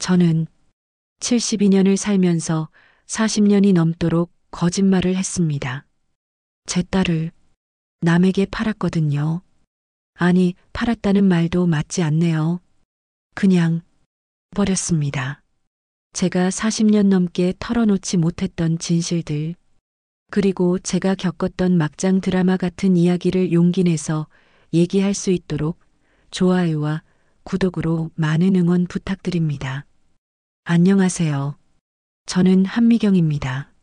저는 72년을 살면서 40년이 넘도록 거짓말을 했습니다. 제 딸을 남에게 팔았거든요. 아니, 팔았다는 말도 맞지 않네요. 그냥 버렸습니다. 제가 40년 넘게 털어놓지 못했던 진실들, 그리고 제가 겪었던 막장 드라마 같은 이야기를 용기 내서 얘기할 수 있도록 좋아요와 구독으로 많은 응원 부탁드립니다. 안녕하세요. 저는 한미경입니다.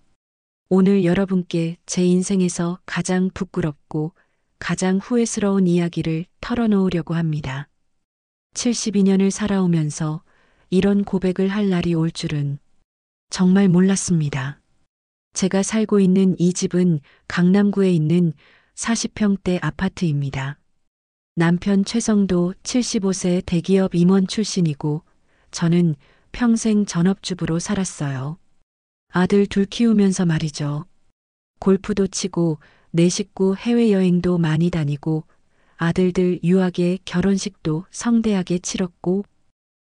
오늘 여러분께 제 인생에서 가장 부끄럽고 가장 후회스러운 이야기를 털어놓으려고 합니다. 72년을 살아오면서 이런 고백을 할 날이 올 줄은 정말 몰랐습니다. 제가 살고 있는 이 집은 강남구에 있는 40평대 아파트입니다. 남편 최성도 75세 대기업 임원 출신이고 저는 평생 전업주부로 살았어요. 아들 둘 키우면서 말이죠. 골프도 치고 내 식구 해외여행도 많이 다니고 아들들 유학에 결혼식도 성대하게 치렀고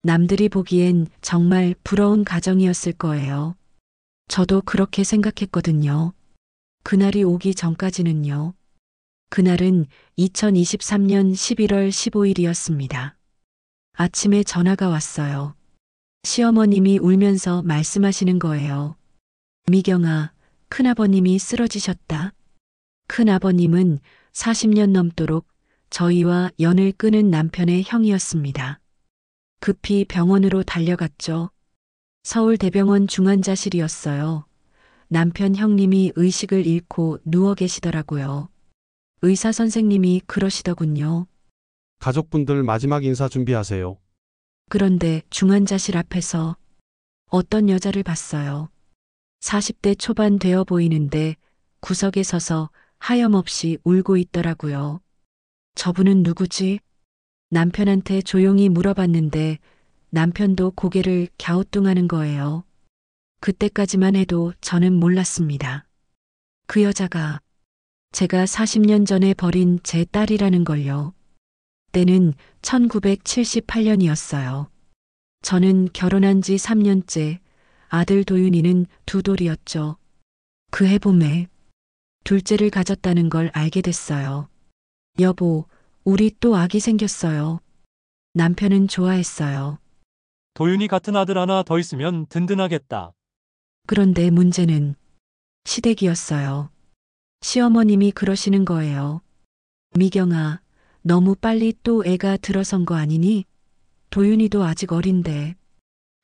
남들이 보기엔 정말 부러운 가정이었을 거예요. 저도 그렇게 생각했거든요. 그날이 오기 전까지는요. 그날은 2023년 11월 15일이었습니다. 아침에 전화가 왔어요. 시어머님이 울면서 말씀하시는 거예요. 미경아, 큰아버님이 쓰러지셨다. 큰아버님은 40년 넘도록 저희와 연을 끊은 남편의 형이었습니다. 급히 병원으로 달려갔죠. 서울대병원 중환자실이었어요. 남편 형님이 의식을 잃고 누워 계시더라고요. 의사 선생님이 그러시더군요. 가족분들 마지막 인사 준비하세요. 그런데 중환자실 앞에서 어떤 여자를 봤어요. 40대 초반 되어 보이는데 구석에 서서 하염없이 울고 있더라고요. 저분은 누구지? 남편한테 조용히 물어봤는데 남편도 고개를 갸우뚱하는 거예요. 그때까지만 해도 저는 몰랐습니다. 그 여자가 제가 40년 전에 버린 제 딸이라는 걸요. 때는 1978년이었어요. 저는 결혼한 지 3년째, 아들 도윤이는 두 돌이었죠. 그 해봄에 둘째를 가졌다는 걸 알게 됐어요. 여보, 우리 또 아기 생겼어요. 남편은 좋아했어요. 도윤이 같은 아들 하나 더 있으면 든든하겠다. 그런데 문제는 시댁이었어요. 시어머님이 그러시는 거예요. 미경아, 너무 빨리 또 애가 들어선 거 아니니? 도윤이도 아직 어린데.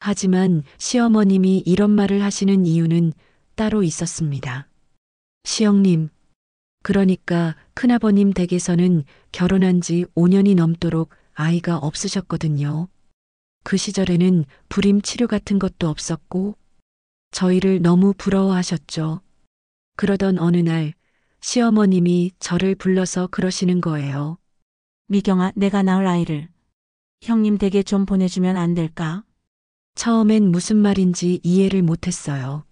하지만 시어머님이 이런 말을 하시는 이유는 따로 있었습니다. 시영님, 그러니까 큰아버님 댁에서는 결혼한 지 5년이 넘도록 아이가 없으셨거든요. 그 시절에는 불임 치료 같은 것도 없었고 저희를 너무 부러워하셨죠. 그러던 어느 날 시어머님이 저를 불러서 그러시는 거예요. 미경아, 내가 낳을 아이를 형님 댁에 좀 보내주면 안 될까? 처음엔 무슨 말인지 이해를 못했어요.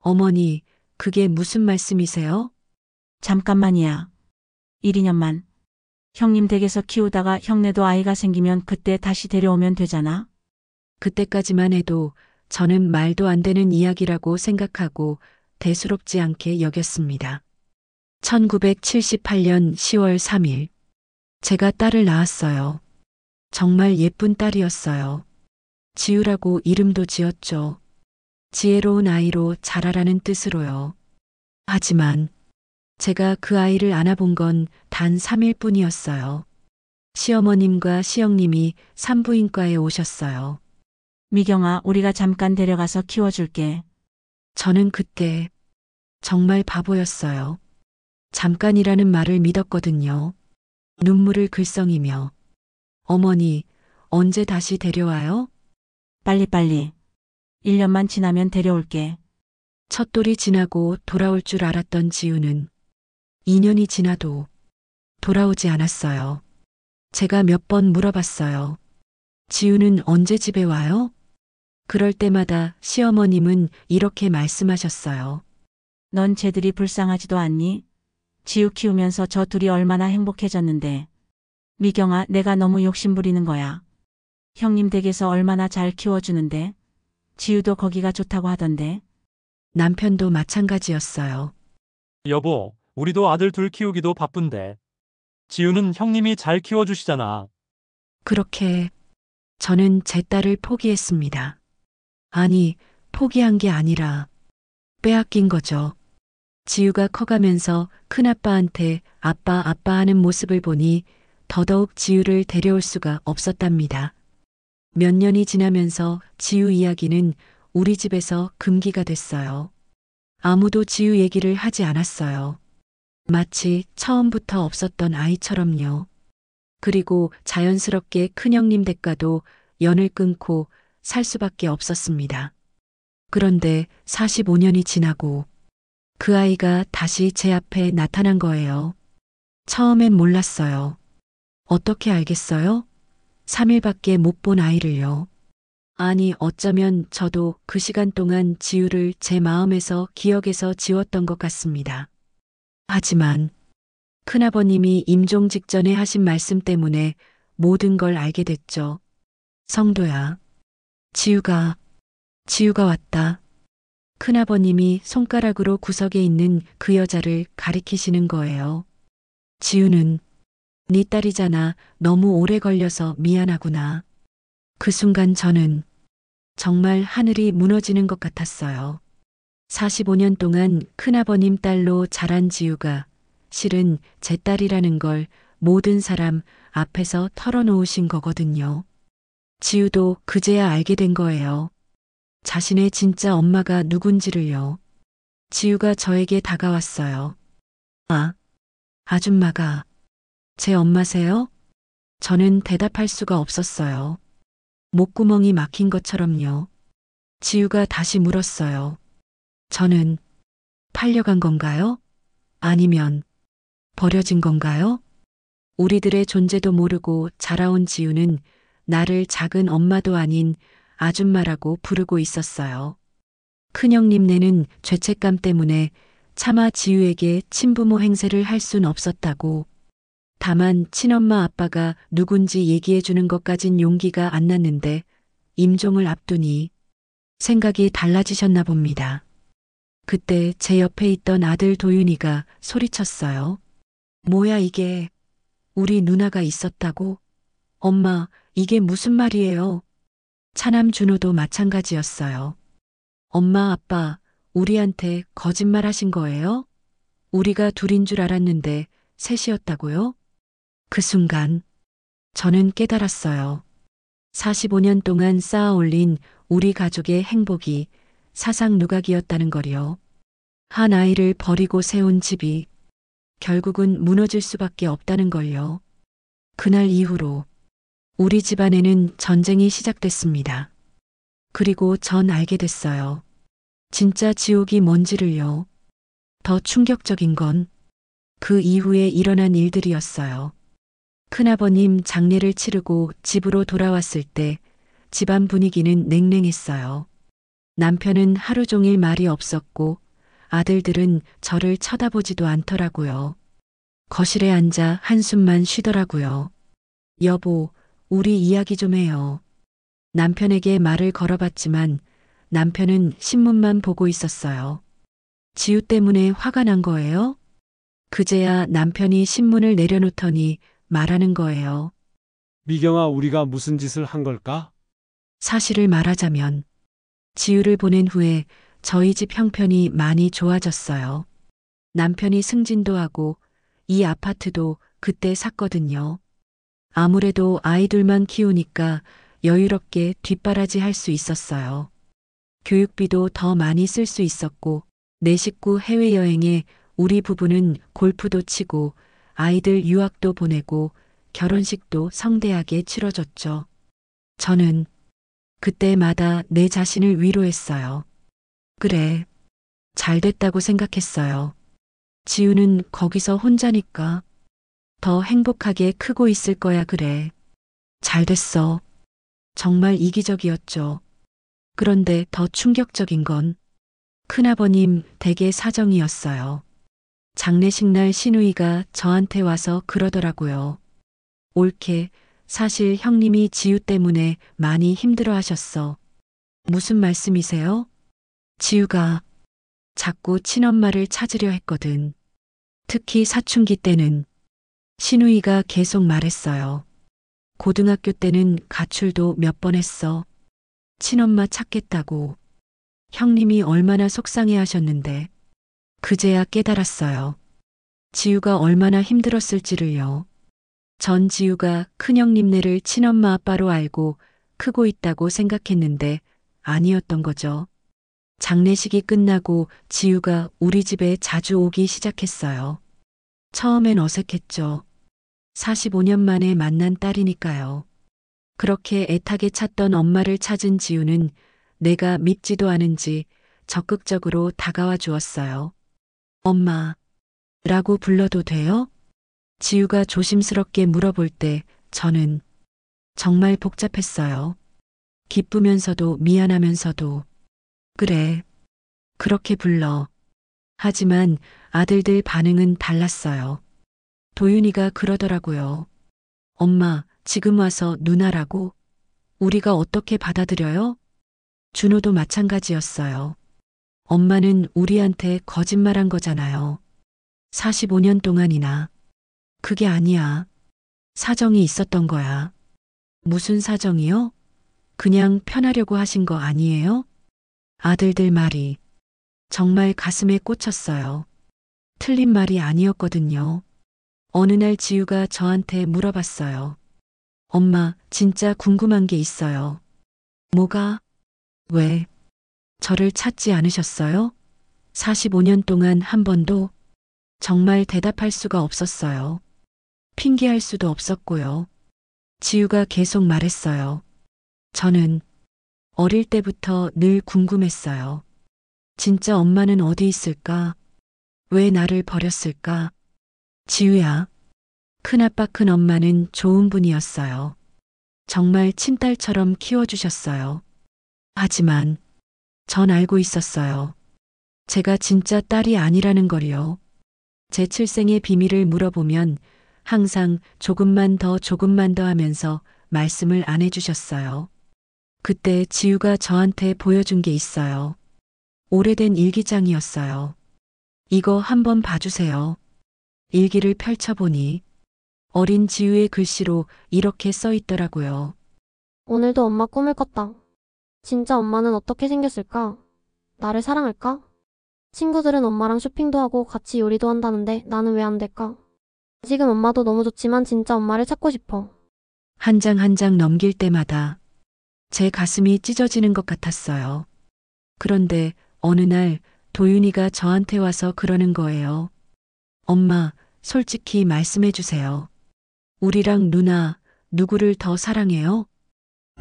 어머니, 그게 무슨 말씀이세요? 잠깐만이야. 1, 2년만. 형님 댁에서 키우다가 형네도 아이가 생기면 그때 다시 데려오면 되잖아. 그때까지만 해도 저는 말도 안 되는 이야기라고 생각하고 대수롭지 않게 여겼습니다. 1978년 10월 3일. 제가 딸을 낳았어요. 정말 예쁜 딸이었어요. 지우라고 이름도 지었죠. 지혜로운 아이로 자라라는 뜻으로요. 하지만 제가 그 아이를 안아본 건 단 3일 뿐이었어요. 시어머님과 시영님이 산부인과에 오셨어요. 미경아, 우리가 잠깐 데려가서 키워줄게. 저는 그때 정말 바보였어요. 잠깐이라는 말을 믿었거든요. 눈물을 글썽이며 어머니, 언제 다시 데려와요? 빨리빨리. 1년만 지나면 데려올게. 첫돌이 지나고 돌아올 줄 알았던 지우는 2년이 지나도 돌아오지 않았어요. 제가 몇 번 물어봤어요. 지우는 언제 집에 와요? 그럴 때마다 시어머님은 이렇게 말씀하셨어요. 넌 쟤들이 불쌍하지도 않니? 지우 키우면서 저 둘이 얼마나 행복해졌는데. 미경아, 내가 너무 욕심 부리는 거야. 형님 댁에서 얼마나 잘 키워주는데. 지우도 거기가 좋다고 하던데. 남편도 마찬가지였어요. 여보, 우리도 아들 둘 키우기도 바쁜데. 지우는 형님이 잘 키워주시잖아. 그렇게 저는 제 딸을 포기했습니다. 아니, 포기한 게 아니라 빼앗긴 거죠. 지우가 커가면서 큰아빠한테 아빠 하는 모습을 보니 더더욱 지우를 데려올 수가 없었답니다. 몇 년이 지나면서 지우 이야기는 우리 집에서 금기가 됐어요. 아무도 지우 얘기를 하지 않았어요. 마치 처음부터 없었던 아이처럼요. 그리고 자연스럽게 큰형님 댁과도 연을 끊고 살 수밖에 없었습니다. 그런데 45년이 지나고 그 아이가 다시 제 앞에 나타난 거예요. 처음엔 몰랐어요. 어떻게 알겠어요? 3일밖에 못 본 아이를요. 아니, 어쩌면 저도 그 시간 동안 지우를 제 마음에서 기억에서 지웠던 것 같습니다. 하지만 큰아버님이 임종 직전에 하신 말씀 때문에 모든 걸 알게 됐죠. 성도야, 지우가 왔다. 큰아버님이 손가락으로 구석에 있는 그 여자를 가리키시는 거예요. 지우는 네 딸이잖아. 너무 오래 걸려서 미안하구나. 그 순간 저는 정말 하늘이 무너지는 것 같았어요. 45년 동안 큰아버님 딸로 자란 지우가 실은 제 딸이라는 걸 모든 사람 앞에서 털어놓으신 거거든요. 지우도 그제야 알게 된 거예요. 자신의 진짜 엄마가 누군지를요. 지우가 저에게 다가왔어요. 아, 아줌마가 제 엄마세요? 저는 대답할 수가 없었어요. 목구멍이 막힌 것처럼요. 지우가 다시 물었어요. 저는 팔려간 건가요? 아니면 버려진 건가요? 우리들의 존재도 모르고 자라온 지우는 나를 작은 엄마도 아닌 아줌마라고 부르고 있었어요. 큰형님네는 죄책감 때문에 차마 지우에게 친부모 행세를 할 순 없었다고. 다만 친엄마 아빠가 누군지 얘기해 주는 것까진 용기가 안 났는데 임종을 앞두니 생각이 달라지셨나 봅니다. 그때 제 옆에 있던 아들 도윤이가 소리쳤어요. 뭐야 이게, 우리 누나가 있었다고? 엄마, 이게 무슨 말이에요? 차남 준호도 마찬가지였어요. 엄마, 아빠, 우리한테 거짓말 하신 거예요? 우리가 둘인 줄 알았는데 셋이었다고요? 그 순간 저는 깨달았어요. 45년 동안 쌓아 올린 우리 가족의 행복이 사상 누각이었다는 걸요. 한 아이를 버리고 세운 집이 결국은 무너질 수밖에 없다는 걸요. 그날 이후로 우리 집안에는 전쟁이 시작됐습니다. 그리고 전 알게 됐어요. 진짜 지옥이 뭔지를요. 더 충격적인 건 그 이후에 일어난 일들이었어요. 큰아버님 장례를 치르고 집으로 돌아왔을 때 집안 분위기는 냉랭했어요. 남편은 하루 종일 말이 없었고 아들들은 저를 쳐다보지도 않더라고요. 거실에 앉아 한숨만 쉬더라고요. 여보, 우리 이야기 좀 해요. 남편에게 말을 걸어봤지만 남편은 신문만 보고 있었어요. 지우 때문에 화가 난 거예요? 그제야 남편이 신문을 내려놓더니 말하는 거예요. 미경아, 우리가 무슨 짓을 한 걸까? 사실을 말하자면 지우를 보낸 후에 저희 집 형편이 많이 좋아졌어요. 남편이 승진도 하고 이 아파트도 그때 샀거든요. 아무래도 아이들만 키우니까 여유롭게 뒷바라지 할 수 있었어요. 교육비도 더 많이 쓸 수 있었고 내 식구 해외여행에 우리 부부는 골프도 치고 아이들 유학도 보내고 결혼식도 성대하게 치러줬죠. 저는 그때마다 내 자신을 위로했어요. 그래, 잘 됐다고 생각했어요. 지우는 거기서 혼자니까 더 행복하게 크고 있을 거야. 그래. 잘 됐어. 정말 이기적이었죠. 그런데 더 충격적인 건 큰아버님 댁의 사정이었어요. 장례식 날 시누이가 저한테 와서 그러더라고요. 옳게 사실 형님이 지우 때문에 많이 힘들어 하셨어. 무슨 말씀이세요? 지우가 자꾸 친엄마를 찾으려 했거든. 특히 사춘기 때는 신우이가 계속 말했어요. 고등학교 때는 가출도 몇 번 했어. 친엄마 찾겠다고. 형님이 얼마나 속상해 하셨는데. 그제야 깨달았어요. 지우가 얼마나 힘들었을지를요. 전 지우가 큰형님네를 친엄마 아빠로 알고 크고 있다고 생각했는데 아니었던 거죠. 장례식이 끝나고 지우가 우리 집에 자주 오기 시작했어요. 처음엔 어색했죠. 45년 만에 만난 딸이니까요. 그렇게 애타게 찾던 엄마를 찾은 지우는 내가 밉지도 않은지 적극적으로 다가와 주었어요. 엄마, 라고 불러도 돼요? 지우가 조심스럽게 물어볼 때 저는 정말 복잡했어요. 기쁘면서도 미안하면서도 그래, 그렇게 불러. 하지만 아들들 반응은 달랐어요. 도윤이가 그러더라고요. 엄마, 지금 와서 누나라고? 우리가 어떻게 받아들여요? 준호도 마찬가지였어요. 엄마는 우리한테 거짓말한 거잖아요. 45년 동안이나. 그게 아니야. 사정이 있었던 거야. 무슨 사정이요? 그냥 편하려고 하신 거 아니에요? 아들들 말이 정말 가슴에 꽂혔어요. 틀린 말이 아니었거든요. 어느 날 지우가 저한테 물어봤어요. 엄마, 진짜 궁금한 게 있어요. 뭐가? 왜? 저를 찾지 않으셨어요? 45년 동안 한 번도? 정말 대답할 수가 없었어요. 핑계할 수도 없었고요. 지우가 계속 말했어요. 저는 어릴 때부터 늘 궁금했어요. 진짜 엄마는 어디 있을까? 왜 나를 버렸을까? 지우야, 큰아빠 큰엄마는 좋은 분이었어요. 정말 친딸처럼 키워주셨어요. 하지만 전 알고 있었어요. 제가 진짜 딸이 아니라는 걸요. 제 출생의 비밀을 물어보면 항상 조금만 더 하면서 말씀을 안 해주셨어요. 그때 지우가 저한테 보여준 게 있어요. 오래된 일기장이었어요. 이거 한번 봐주세요. 일기를 펼쳐보니 어린 지우의 글씨로 이렇게 써 있더라고요. 오늘도 엄마 꿈을 꿨다. 진짜 엄마는 어떻게 생겼을까? 나를 사랑할까? 친구들은 엄마랑 쇼핑도 하고 같이 요리도 한다는데 나는 왜 안 될까? 지금 엄마도 너무 좋지만 진짜 엄마를 찾고 싶어. 한 장 한 장 넘길 때마다 제 가슴이 찢어지는 것 같았어요. 그런데 어느 날 도윤이가 저한테 와서 그러는 거예요. 엄마, 솔직히 말씀해 주세요. 우리랑 누나, 누구를 더 사랑해요?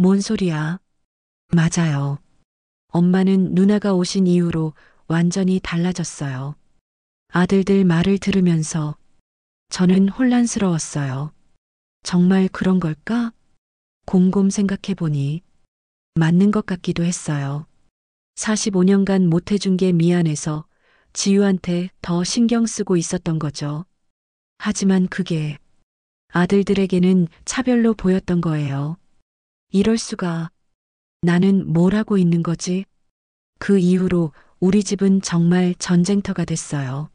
뭔 소리야? 맞아요. 엄마는 누나가 오신 이후로 완전히 달라졌어요. 아들들 말을 들으면서 저는 혼란스러웠어요. 정말 그런 걸까? 곰곰 생각해 보니 맞는 것 같기도 했어요. 45년간 못해준 게 미안해서 지유한테 더 신경 쓰고 있었던 거죠. 하지만 그게 아들들에게는 차별로 보였던 거예요. 이럴 수가. 나는 뭘 하고 있는 거지? 그 이후로 우리 집은 정말 전쟁터가 됐어요.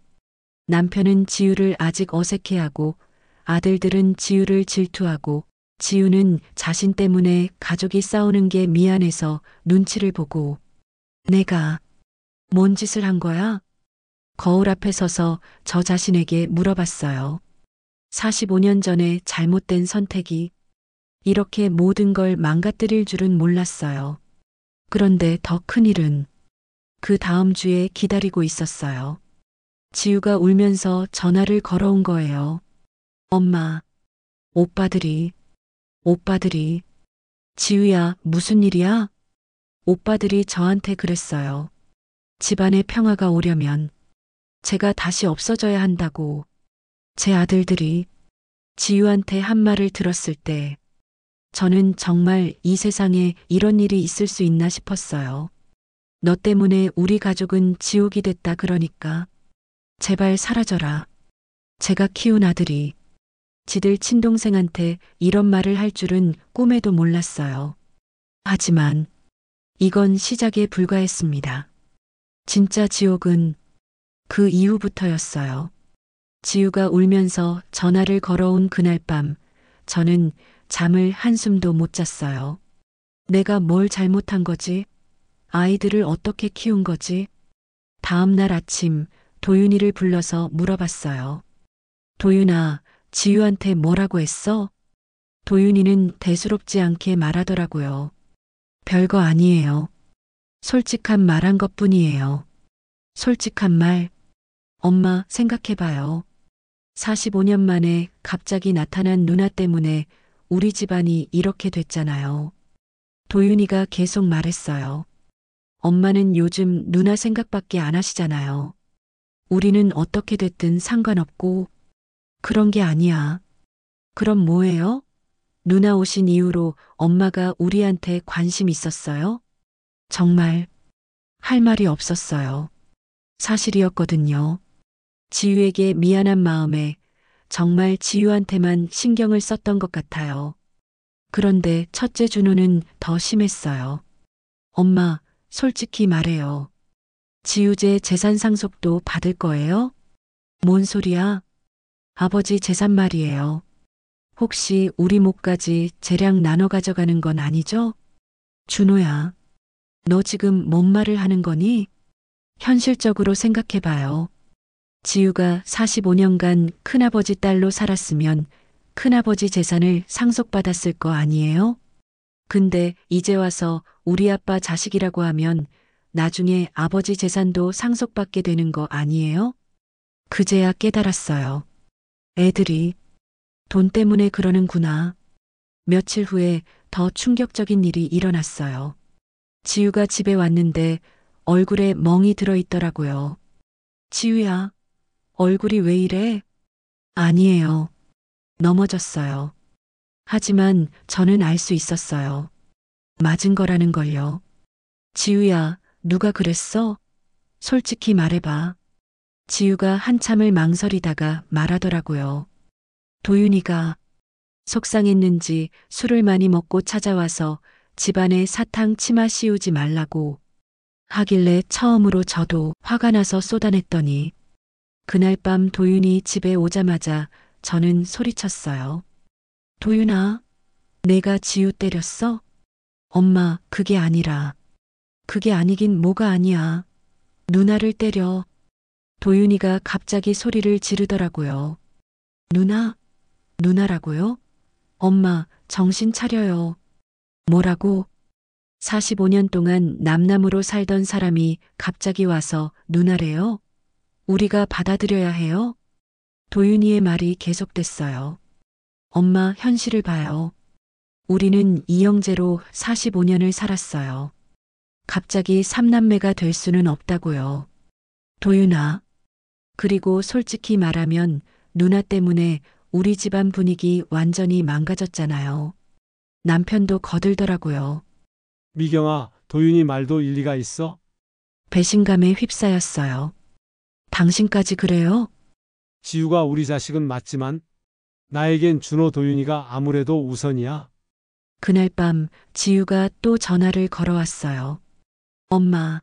남편은 지유를 아직 어색해하고 아들들은 지유를 질투하고 지유는 자신 때문에 가족이 싸우는 게 미안해서 눈치를 보고 내가 뭔 짓을 한 거야? 거울 앞에 서서 저 자신에게 물어봤어요. 45년 전에 잘못된 선택이 이렇게 모든 걸 망가뜨릴 줄은 몰랐어요. 그런데 더 큰 일은 그 다음 주에 기다리고 있었어요. 지우가 울면서 전화를 걸어온 거예요. 엄마, 오빠들이, 지우야, 무슨 일이야? 오빠들이 저한테 그랬어요. 집안에 평화가 오려면 제가 다시 없어져야 한다고. 제 아들들이 지유한테 한 말을 들었을 때 저는 정말 이 세상에 이런 일이 있을 수 있나 싶었어요. 너 때문에 우리 가족은 지옥이 됐다 그러니까 제발 사라져라. 제가 키운 아들이 지들 친동생한테 이런 말을 할 줄은 꿈에도 몰랐어요. 하지만 이건 시작에 불과했습니다. 진짜 지옥은 그 이후부터였어요. 지우가 울면서 전화를 걸어온 그날 밤, 저는 잠을 한숨도 못 잤어요. 내가 뭘 잘못한 거지? 아이들을 어떻게 키운 거지? 다음 날 아침 도윤이를 불러서 물어봤어요. 도윤아, 지유한테 뭐라고 했어? 도윤이는 대수롭지 않게 말하더라고요. 별거 아니에요. 솔직한 말 한 것뿐이에요. 솔직한 말. 엄마, 생각해봐요. 45년 만에 갑자기 나타난 누나 때문에 우리 집안이 이렇게 됐잖아요. 도윤이가 계속 말했어요. 엄마는 요즘 누나 생각밖에 안 하시잖아요. 우리는 어떻게 됐든 상관없고 그런 게 아니야. 그럼 뭐예요? 누나 오신 이후로 엄마가 우리한테 관심 있었어요? 정말 할 말이 없었어요. 사실이었거든요. 지유에게 미안한 마음에 정말 지유한테만 신경을 썼던 것 같아요. 그런데 첫째 준호는 더 심했어요. 엄마, 솔직히 말해요. 지유제 재산 상속도 받을 거예요? 뭔 소리야? 아버지 재산 말이에요. 혹시 우리 몫까지 재량 나눠 가져가는 건 아니죠? 준호야, 너 지금 뭔 말을 하는 거니? 현실적으로 생각해봐요. 지유가 45년간 큰아버지 딸로 살았으면 큰아버지 재산을 상속받았을 거 아니에요? 근데 이제 와서 우리 아빠 자식이라고 하면 나중에 아버지 재산도 상속받게 되는 거 아니에요? 그제야 깨달았어요. 애들이 돈 때문에 그러는구나. 며칠 후에 더 충격적인 일이 일어났어요. 지유가 집에 왔는데 얼굴에 멍이 들어 있더라고요. 지유야, 얼굴이 왜 이래? 아니에요. 넘어졌어요. 하지만 저는 알 수 있었어요. 맞은 거라는 걸요. 지유야, 누가 그랬어? 솔직히 말해봐. 지유가 한참을 망설이다가 말하더라고요. 도윤이가 속상했는지 술을 많이 먹고 찾아와서 집안에 사탕 치마 씌우지 말라고 하길래 처음으로 저도 화가 나서 쏟아냈더니 그날 밤 도윤이 집에 오자마자 저는 소리쳤어요. 도윤아, 내가 지유 때렸어? 엄마, 그게 아니라. 그게 아니긴 뭐가 아니야. 누나를 때려. 도윤이가 갑자기 소리를 지르더라고요. 누나? 누나라고요? 엄마, 정신 차려요. 뭐라고? 45년 동안 남남으로 살던 사람이 갑자기 와서 누나래요? 우리가 받아들여야 해요? 도윤이의 말이 계속됐어요. 엄마, 현실을 봐요. 우리는 이영재로 45년을 살았어요. 갑자기 삼남매가 될 수는 없다고요. 도윤아. 그리고 솔직히 말하면 누나 때문에 우리 집안 분위기 완전히 망가졌잖아요. 남편도 거들더라고요. 미경아, 도윤이 말도 일리가 있어? 배신감에 휩싸였어요. 당신까지 그래요? 지유가 우리 자식은 맞지만 나에겐 준호 도윤이가 아무래도 우선이야. 그날 밤 지유가 또 전화를 걸어왔어요. 엄마,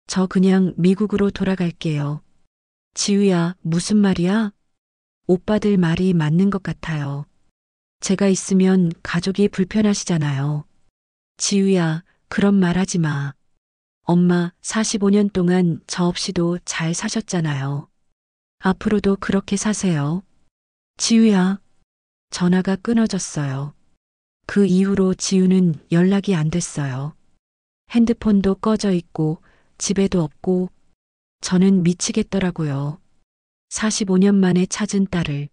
저 그냥 미국으로 돌아갈게요. 지유야, 무슨 말이야? 오빠들 말이 맞는 것 같아요. 제가 있으면 가족이 불편하시잖아요. 지유야, 그런 말 하지 마. 엄마 45년 동안 저 없이도 잘 사셨잖아요. 앞으로도 그렇게 사세요. 지유야. 전화가 끊어졌어요. 그 이후로 지유는 연락이 안 됐어요. 핸드폰도 꺼져 있고 집에도 없고 저는 미치겠더라고요. 45년 만에 찾은 딸을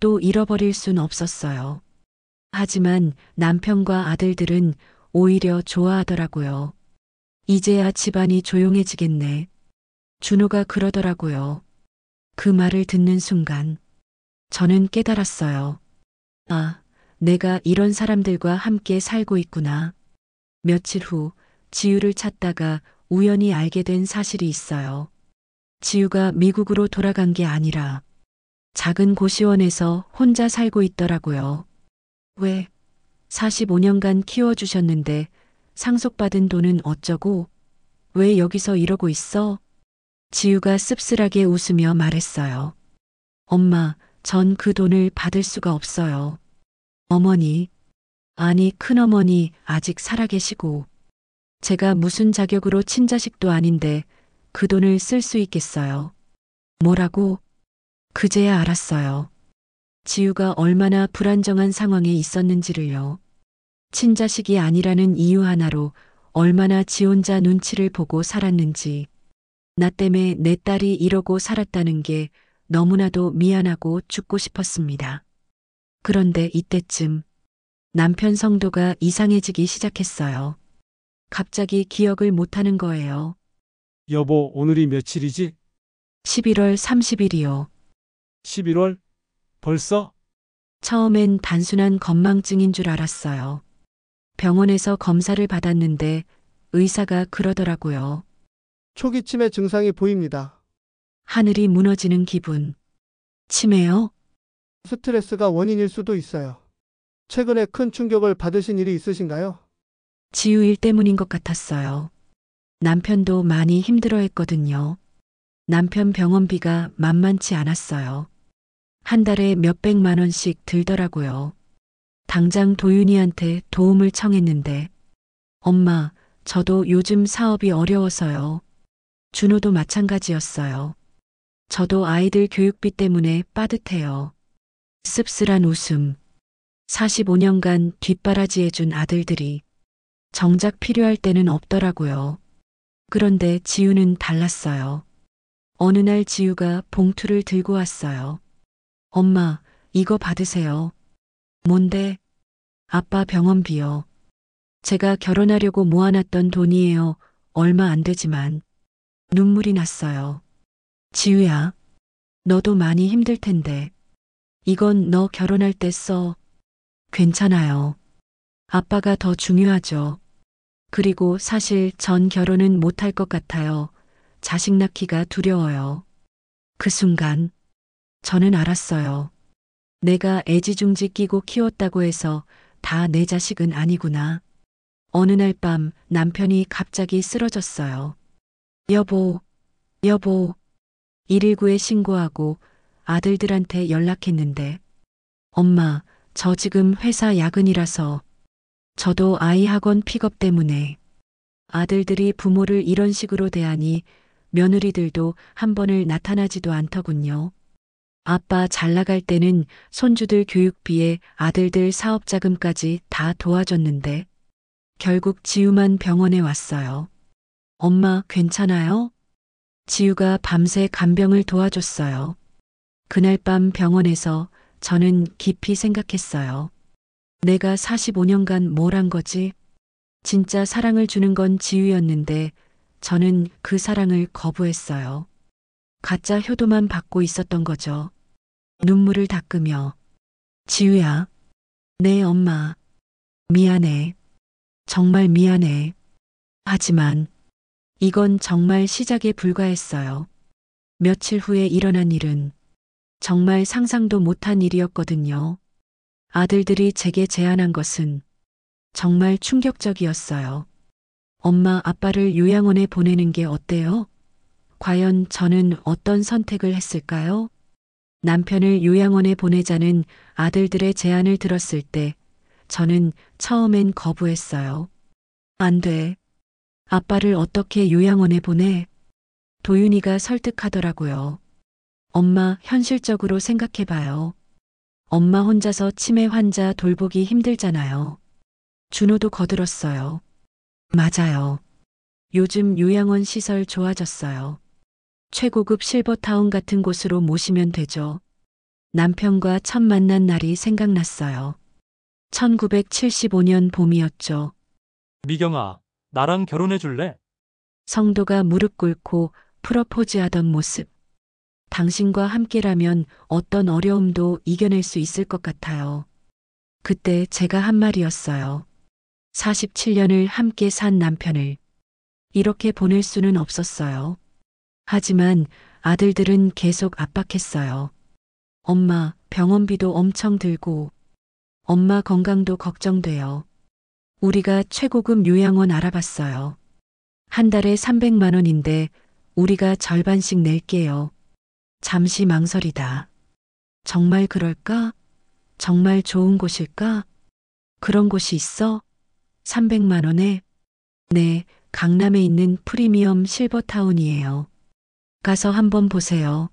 또 잃어버릴 순 없었어요. 하지만 남편과 아들들은 오히려 좋아하더라고요. 이제야 집안이 조용해지겠네. 준호가 그러더라고요. 그 말을 듣는 순간 저는 깨달았어요. 아, 내가 이런 사람들과 함께 살고 있구나. 며칠 후 지유를 찾다가 우연히 알게 된 사실이 있어요. 지유가 미국으로 돌아간 게 아니라 작은 고시원에서 혼자 살고 있더라고요. 왜? 45년간 키워주셨는데 상속받은 돈은 어쩌고? 왜 여기서 이러고 있어? 지우가 씁쓸하게 웃으며 말했어요. 엄마, 전 그 돈을 받을 수가 없어요. 어머니, 아니 큰어머니 아직 살아계시고 제가 무슨 자격으로 친자식도 아닌데 그 돈을 쓸 수 있겠어요. 뭐라고? 그제야 알았어요. 지우가 얼마나 불안정한 상황에 있었는지를요. 친자식이 아니라는 이유 하나로 얼마나 지 혼자 눈치를 보고 살았는지. 나 때문에 내 딸이 이러고 살았다는 게 너무나도 미안하고 죽고 싶었습니다. 그런데 이때쯤 남편 성도가 이상해지기 시작했어요. 갑자기 기억을 못하는 거예요. 여보, 오늘이 며칠이지? 11월 30일이요. 11월? 벌써? 처음엔 단순한 건망증인 줄 알았어요. 병원에서 검사를 받았는데 의사가 그러더라고요. 초기 치매 증상이 보입니다. 하늘이 무너지는 기분. 치매요? 스트레스가 원인일 수도 있어요. 최근에 큰 충격을 받으신 일이 있으신가요? 지우 일 때문인 것 같았어요. 남편도 많이 힘들어했거든요. 남편 병원비가 만만치 않았어요. 한 달에 몇백만 원씩 들더라고요. 당장 도윤이한테 도움을 청했는데 엄마, 저도 요즘 사업이 어려워서요. 준호도 마찬가지였어요. 저도 아이들 교육비 때문에 빠듯해요. 씁쓸한 웃음. 45년간 뒷바라지해준 아들들이 정작 필요할 때는 없더라고요. 그런데 지우는 달랐어요. 어느 날 지우가 봉투를 들고 왔어요. 엄마, 이거 받으세요. 뭔데? 아빠 병원비요. 제가 결혼하려고 모아놨던 돈이에요. 얼마 안 되지만. 눈물이 났어요. 지우야, 너도 많이 힘들 텐데. 이건 너 결혼할 때 써. 괜찮아요. 아빠가 더 중요하죠. 그리고 사실 전 결혼은 못할 것 같아요. 자식 낳기가 두려워요. 그 순간 저는 알았어요. 내가 애지중지 끼고 키웠다고 해서 다 내 자식은 아니구나. 어느 날 밤 남편이 갑자기 쓰러졌어요. 여보, 여보. 119에 신고하고 아들들한테 연락했는데 엄마, 저 지금 회사 야근이라서 저도 아이 학원 픽업 때문에 아들들이 부모를 이런 식으로 대하니 며느리들도 한 번을 나타나지도 않더군요. 아빠 잘 나갈 때는 손주들 교육비에 아들들 사업 자금까지 다 도와줬는데 결국 지우만 병원에 왔어요. 엄마 괜찮아요? 지우가 밤새 간병을 도와줬어요. 그날 밤 병원에서 저는 깊이 생각했어요. 내가 45년간 뭘 한 거지? 진짜 사랑을 주는 건 지우였는데 저는 그 사랑을 거부했어요. 가짜 효도만 받고 있었던 거죠. 눈물을 닦으며 지우야, 네 엄마. 미안해. 정말 미안해. 하지만 이건 정말 시작에 불과했어요. 며칠 후에 일어난 일은 정말 상상도 못한 일이었거든요. 아들들이 제게 제안한 것은 정말 충격적이었어요. 엄마, 아빠를 요양원에 보내는 게 어때요? 과연 저는 어떤 선택을 했을까요? 남편을 요양원에 보내자는 아들들의 제안을 들었을 때 저는 처음엔 거부했어요. 안 돼. 아빠를 어떻게 요양원에 보내? 도윤이가 설득하더라고요. 엄마, 현실적으로 생각해봐요. 엄마 혼자서 치매 환자 돌보기 힘들잖아요. 준호도 거들었어요. 맞아요. 요즘 요양원 시설 좋아졌어요. 최고급 실버타운 같은 곳으로 모시면 되죠. 남편과 첫 만난 날이 생각났어요. 1975년 봄이었죠. 미경아, 나랑 결혼해 줄래? 성도가 무릎 꿇고 프러포즈하던 모습. 당신과 함께라면 어떤 어려움도 이겨낼 수 있을 것 같아요. 그때 제가 한 말이었어요. 47년을 함께 산 남편을 이렇게 보낼 수는 없었어요. 하지만 아들들은 계속 압박했어요. 엄마, 병원비도 엄청 들고, 엄마 건강도 걱정돼요. 우리가 최고급 요양원 알아봤어요. 한 달에 300만 원인데 우리가 절반씩 낼게요. 잠시 망설이다. 정말 그럴까? 정말 좋은 곳일까? 그런 곳이 있어? 300만 원에? 네, 강남에 있는 프리미엄 실버타운이에요. 가서 한번 보세요.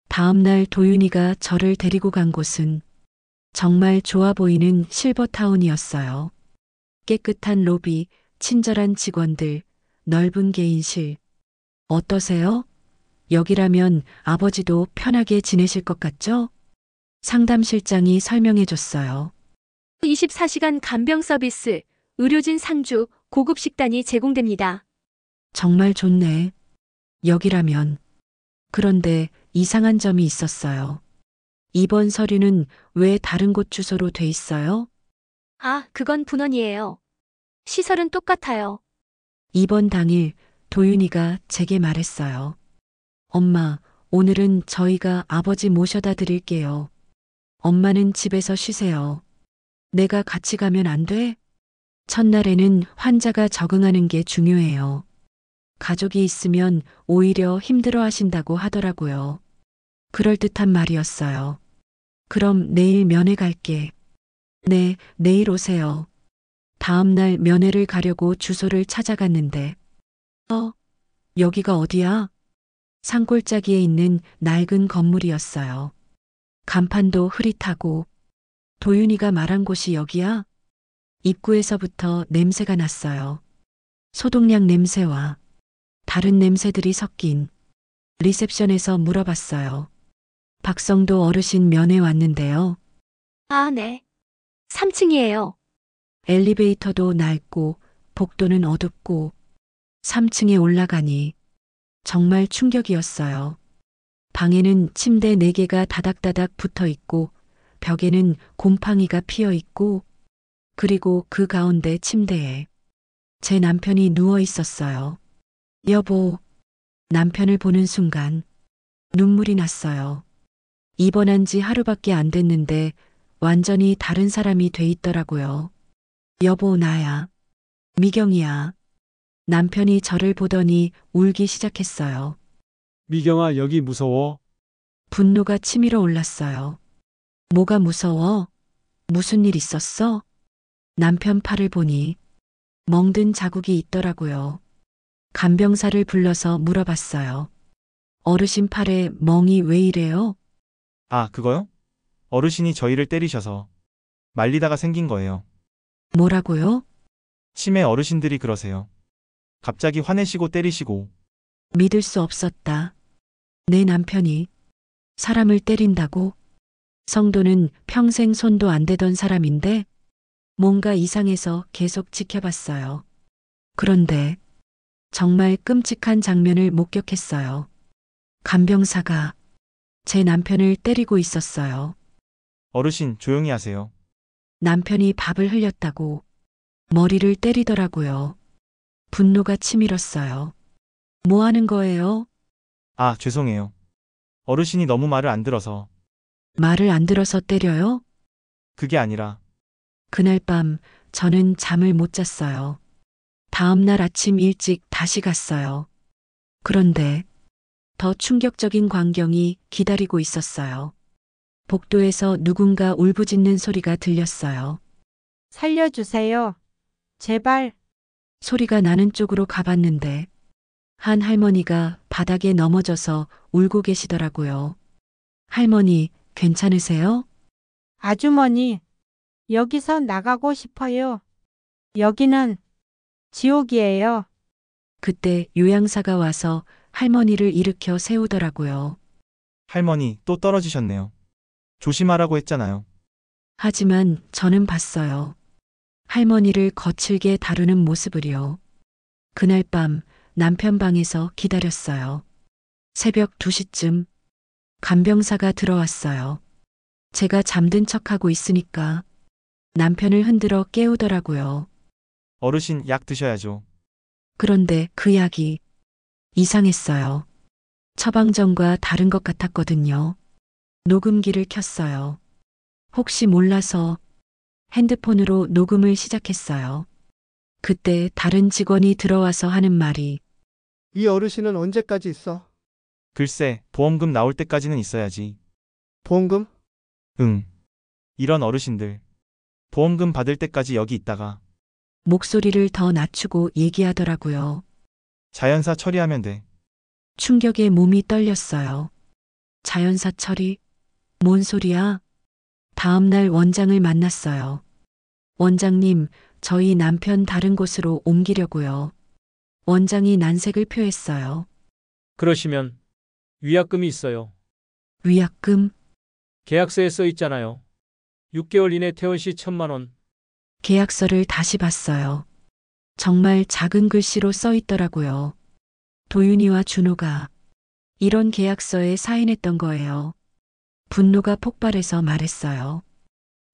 다음 날 도윤이가 저를 데리고 간 곳은 정말 좋아 보이는 실버타운이었어요. 깨끗한 로비, 친절한 직원들, 넓은 개인실. 어떠세요? 여기라면 아버지도 편하게 지내실 것 같죠? 상담실장이 설명해 줬어요. 24시간 간병 서비스, 의료진 상주, 고급 식단이 제공됩니다. 정말 좋네. 여기라면. 그런데 이상한 점이 있었어요. 입원 서류는 왜 다른 곳 주소로 돼 있어요? 아, 그건 분원이에요. 시설은 똑같아요. 입원 당일 도윤이가 제게 말했어요. 엄마, 오늘은 저희가 아버지 모셔다 드릴게요. 엄마는 집에서 쉬세요. 내가 같이 가면 안 돼? 첫날에는 환자가 적응하는 게 중요해요. 가족이 있으면 오히려 힘들어 하신다고 하더라고요. 그럴듯한 말이었어요. 그럼 내일 면회 갈게. 네, 내일 오세요. 다음 날 면회를 가려고 주소를 찾아갔는데, 여기가 어디야? 산골짜기에 있는 낡은 건물이었어요. 간판도 흐릿하고, 도윤이가 말한 곳이 여기야? 입구에서부터 냄새가 났어요. 소독약 냄새와 다른 냄새들이 섞인. 리셉션에서 물어봤어요. 박성도 어르신 면회 왔는데요. 아, 네. 3층이에요. 엘리베이터도 낡고 복도는 어둡고 3층에 올라가니 정말 충격이었어요. 방에는 침대 4개가 다닥다닥 붙어 있고 벽에는 곰팡이가 피어 있고 그리고 그 가운데 침대에 제 남편이 누워 있었어요. 여보, 남편을 보는 순간 눈물이 났어요. 입원한 지 하루밖에 안 됐는데 완전히 다른 사람이 돼 있더라고요. 여보, 나야. 미경이야. 남편이 저를 보더니 울기 시작했어요. 미경아, 여기 무서워? 분노가 치밀어 올랐어요. 뭐가 무서워? 무슨 일 있었어? 남편 팔을 보니 멍든 자국이 있더라고요. 간병사를 불러서 물어봤어요. 어르신 팔에 멍이 왜 이래요? 아, 그거요? 어르신이 저희를 때리셔서 말리다가 생긴 거예요. 뭐라고요? 치매 어르신들이 그러세요. 갑자기 화내시고 때리시고. 믿을 수 없었다. 내 남편이 사람을 때린다고? 성도는 평생 손도 안 대던 사람인데 뭔가 이상해서 계속 지켜봤어요. 그런데 정말 끔찍한 장면을 목격했어요. 간병사가 제 남편을 때리고 있었어요. 어르신, 조용히 하세요. 남편이 밥을 흘렸다고 머리를 때리더라고요. 분노가 치밀었어요. 뭐 하는 거예요? 아, 죄송해요. 어르신이 너무 말을 안 들어서. 말을 안 들어서 때려요? 그게 아니라. 그날 밤 저는 잠을 못 잤어요. 다음 날 아침 일찍 다시 갔어요. 그런데 더 충격적인 광경이 기다리고 있었어요. 복도에서 누군가 울부짖는 소리가 들렸어요. 살려주세요. 제발. 소리가 나는 쪽으로 가봤는데 한 할머니가 바닥에 넘어져서 울고 계시더라고요. 할머니, 괜찮으세요? 아주머니, 여기서 나가고 싶어요. 여기는 지옥이에요. 그때 요양사가 와서 할머니를 일으켜 세우더라고요. 할머니, 또 떨어지셨네요. 조심하라고 했잖아요. 하지만 저는 봤어요. 할머니를 거칠게 다루는 모습을요. 그날 밤 남편 방에서 기다렸어요. 새벽 2시쯤 간병사가 들어왔어요. 제가 잠든 척하고 있으니까 남편을 흔들어 깨우더라고요. 어르신, 약 드셔야죠. 그런데 그 약이 이상했어요. 처방전과 다른 것 같았거든요. 녹음기를 켰어요. 혹시 몰라서 핸드폰으로 녹음을 시작했어요. 그때 다른 직원이 들어와서 하는 말이 이 어르신은 언제까지 있어? 글쎄, 보험금 나올 때까지는 있어야지. 보험금? 응. 이런 어르신들. 보험금 받을 때까지 여기 있다가 목소리를 더 낮추고 얘기하더라고요. 자연사 처리하면 돼. 충격에 몸이 떨렸어요. 자연사 처리? 뭔 소리야? 다음 날 원장을 만났어요. 원장님, 저희 남편 다른 곳으로 옮기려고요. 원장이 난색을 표했어요. 그러시면 위약금이 있어요. 위약금? 계약서에 써 있잖아요. 6개월 이내 퇴원 시 1,000만 원. 계약서를 다시 봤어요. 정말 작은 글씨로 써 있더라고요. 도윤이와 준호가 이런 계약서에 사인했던 거예요. 분노가 폭발해서 말했어요.